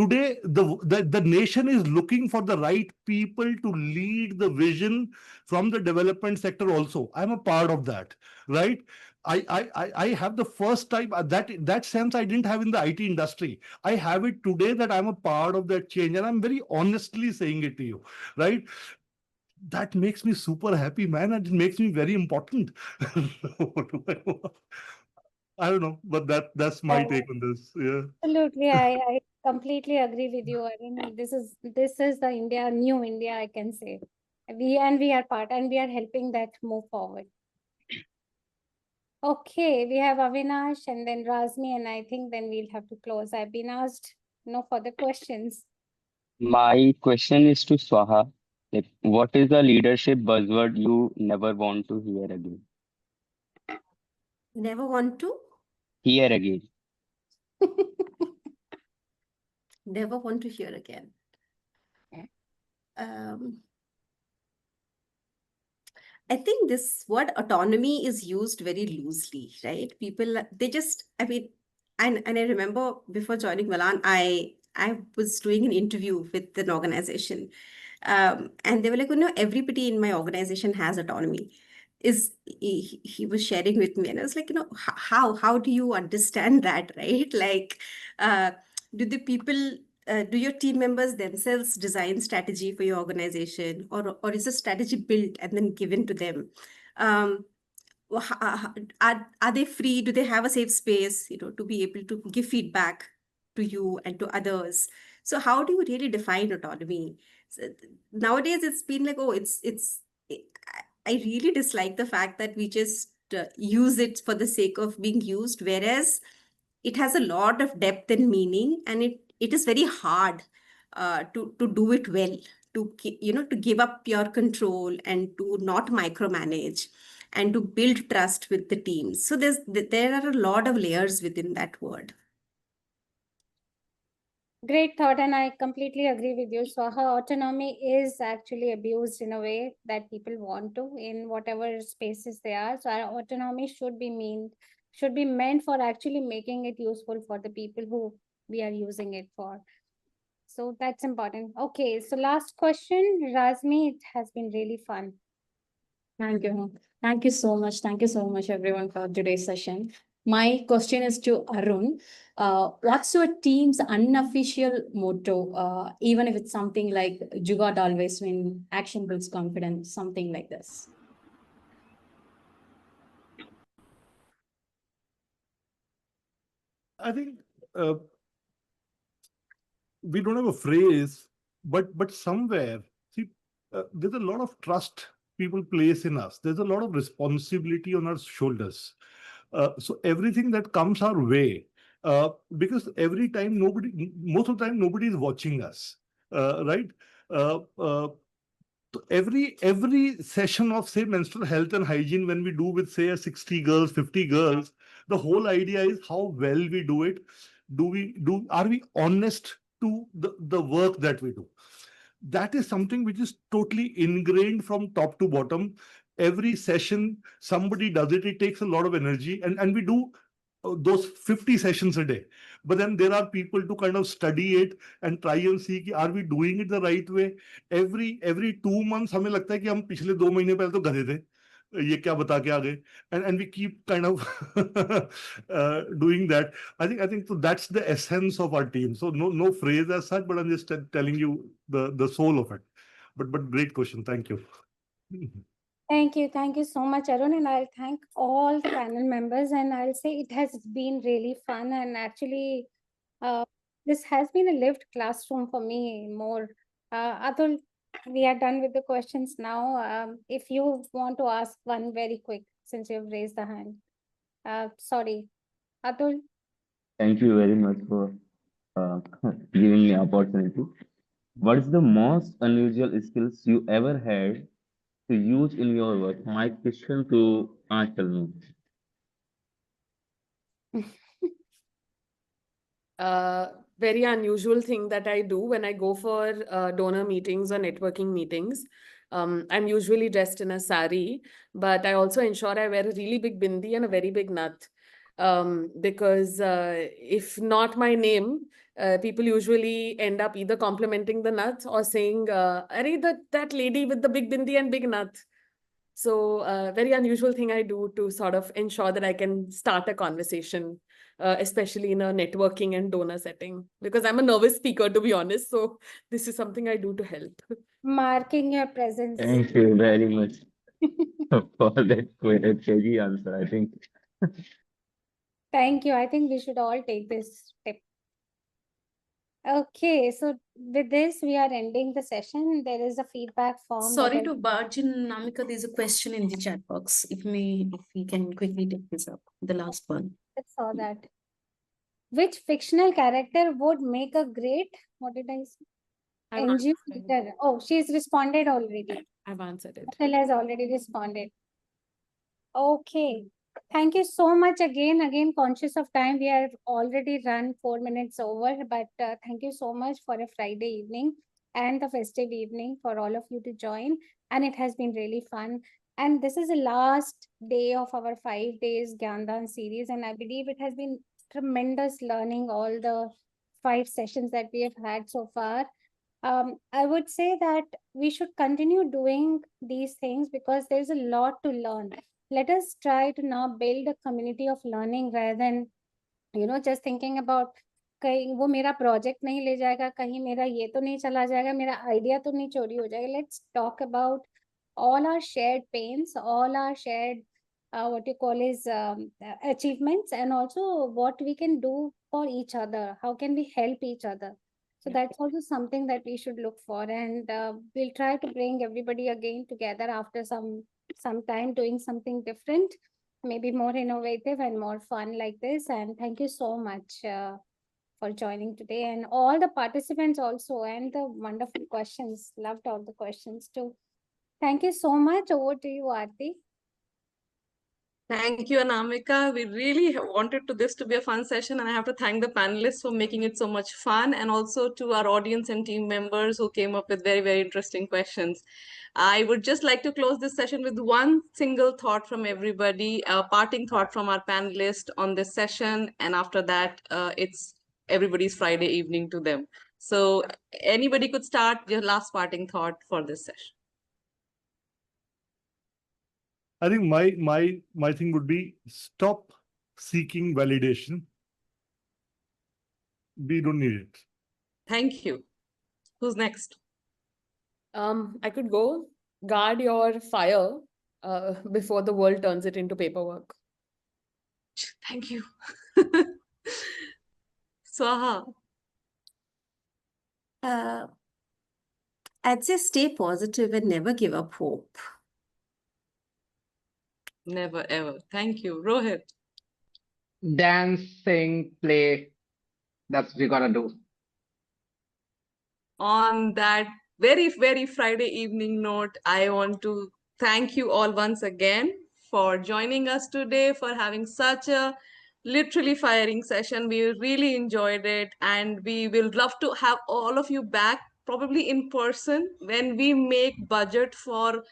Today, the nation is looking for the right people to lead the vision from the development sector also. I'm a part of that, right? I have the first time that sense I didn't have in the IT industry. I have it today that I'm a part of that change, and I'm very honestly saying it to you, right? that makes me super happy, man, and it makes me very important. What do I want? I don't know, but that's my take on this. Yeah. Absolutely, I completely agree with you. I mean, this is the India, new India, I can say. We are part, and we are helping that move forward. Okay, we have Avinash and then Razmi, and I think then we'll have to close. I've been asked no further questions. My question is to Swaha. Like, what is the leadership buzzword you never want to hear again? Never want to? Hear again. Never want to hear again. Um, I think this word autonomy is used very loosely, right? People, they just, I mean, and I remember before joining Milan, I was doing an interview with an organization, and they were like, everybody in my organization has autonomy. He was sharing with me, and I was like, how do you understand that, right? Like, uh, do the people do your team members themselves design strategy for your organization, or is the strategy built and then given to them? Um, are they free? Do they have a safe space, to be able to give feedback to you and to others? So how do you really define autonomy? So, nowadays, it's been like, oh, I really dislike the fact that we just use it for the sake of being used, whereas it has a lot of depth and meaning, and it is very hard to do it well, to give up your control and to not micromanage and to build trust with the teams. So there are a lot of layers within that word. Great thought, and I completely agree with you. So, how autonomy is actually abused in a way that people want to in whatever spaces they are. So, our autonomy should be meant for actually making it useful for the people who we are using it for. So that's important. Okay, so last question, Razmi. It has been really fun. Thank you. Thank you so much. Thank you so much, everyone, for today's session. My question is to Arun. What's your team's unofficial motto, even if it's something like "You got always win," action builds confidence, something like this? I think we don't have a phrase, but somewhere, see, there's a lot of trust people place in us. There's a lot of responsibility on our shoulders. So everything that comes our way, because every time most of the time nobody is watching us, right? So every session of, say, menstrual health and hygiene, when we do with, say, 60 girls, 50 girls, the whole idea is how well we do it. Are we honest to the work that we do? That is something which is totally ingrained from top to bottom. Every session, somebody does it. It takes a lot of energy, and we do those 50 sessions a day. But then there are people to kind of study it and try and see, are we doing it the right way? Every 2 months, हमें लगता है कि हम पिछले 2 महीने पहले तो गधे थे, ये क्या बता के आ गए, and we keep kind of doing that. I think so that's the essence of our team. So no phrase as such, but I'm just telling you the soul of it. But great question. Thank you. Thank you so much, Arun, and I'll thank all the panel members. And I'll say it has been really fun, and actually, this has been a lived classroom for me more. Atul, we are done with the questions now. If you want to ask one very quick, since you've raised the hand. Sorry, Atul. Thank you very much for giving me opportunity. What is the most unusual skills you ever had to use in your work? My question to Aanchal. Very unusual thing that I do when I go for donor meetings or networking meetings. I'm usually dressed in a sari, but I also ensure I wear a really big bindi and a very big nut. Because if not my name, people usually end up either complimenting the nut or saying, "Arey, that lady with the big bindi and big nut." So very unusual thing I do to sort of ensure that I can start a conversation, especially in a networking and donor setting, because I'm a nervous speaker, to be honest. So this is something I do to help. marking your presence. Thank you very much for that crazy answer. I think Thank you. I think we should all take this tip. Okay, so with this, we are ending the session. There is a feedback form. Sorry to barge in, Namika. There's a question in the chat box. If we can quickly take this up, the last one. I saw that. Which fictional character would make a great, what did I say? NGO leader. Oh, she's responded already. I've answered it. Phil has already responded. Okay. Thank you so much again. Again, conscious of time, we have already run 4 minutes over, but thank you so much for a Friday evening and the festive evening for all of you to join. And it has been really fun. And this is the last day of our 5 days Gyaan Daan series. And I believe it has been tremendous learning all the 5 sessions that we have had so far. I would say that we should continue doing these things because there's a lot to learn. Let us try to now build a community of learning rather than, just thinking about कहीं वो मेरा project नहीं ले जाएगा, कहीं मेरा ये तो नहीं चला जाएगा, मेरा आइडिया तो नहीं चोरी हो जाएगा. Let's talk about all our shared pains, all our shared what you call is achievements, and also what we can do for each other. How can we help each other? So that's also something that we should look for, and we'll try to bring everybody again together after some time doing something different, maybe more innovative and more fun like this. And thank you so much for joining today, and all the participants also, and the wonderful questions. Loved all the questions too. Thank you so much. Over to you, Aarti. Thank you, Anamika. We really wanted this to be a fun session, and I have to thank the panelists for making it so much fun, and also to our audience and team members who came up with very, very interesting questions. I would just like to close this session with one single thought from everybody, a parting thought from our panelists on this session, and after that, it's everybody's Friday evening to them. So anybody could start your last parting thought for this session. I think my thing would be stop seeking validation. We don't need it. Thank you. Who's next? I could go. Guard your fire before the world turns it into paperwork. Thank you. Swaha. I'd say stay positive and never give up hope. Never ever. Thank you. Rohit. Dance, sing, play. That's what we gotta do. On that very, very Friday evening note, I want to thank you all once again for joining us today, for having such a literally firing session. We really enjoyed it, and we will love to have all of you back, probably in person, when we make budget for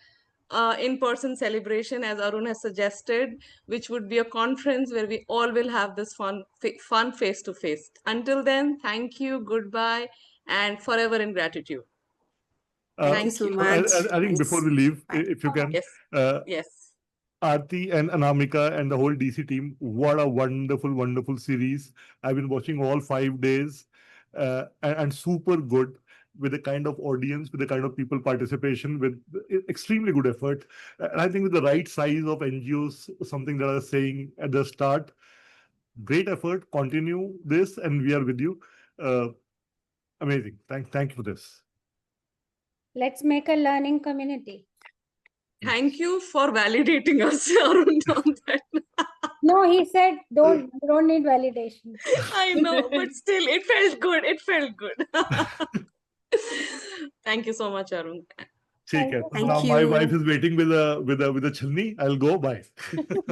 in-person celebration, as Arun has suggested, which would be a conference where we all will have this fun face-to-face. Until then, thank you, goodbye, and forever in gratitude. Thank you so much. I think before we leave, if you can, yes. Aarti and Anamika and the whole DC team, what a wonderful, wonderful series. I've been watching all 5 days and super good, with the kind of audience, with the kind of people participation, with extremely good effort. And I think with the right size of NGOs, something that I was saying at the start, great effort, continue this, and we are with you. Amazing. Thank you for this. Let's make a learning community. Thank you for validating us, Arun, on that. No, he said don't need validation. I know, but still, it felt good. It felt good. Thank you so much, Arun. Thank now you. my wife is waiting with a chilni. I'll go. Bye.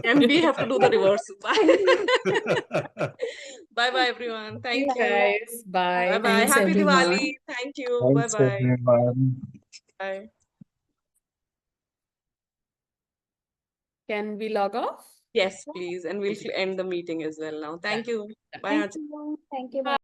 And we have to do the reverse. Bye. Bye, everyone. Thank you, guys. Bye. Bye. Thanks, Happy everyone. Diwali. Thank you. Thanks, Bye. everyone. Bye. Can we log off? Yes, please. And we'll end the meeting as well now. Thank you. Bye. Thank you. Bye.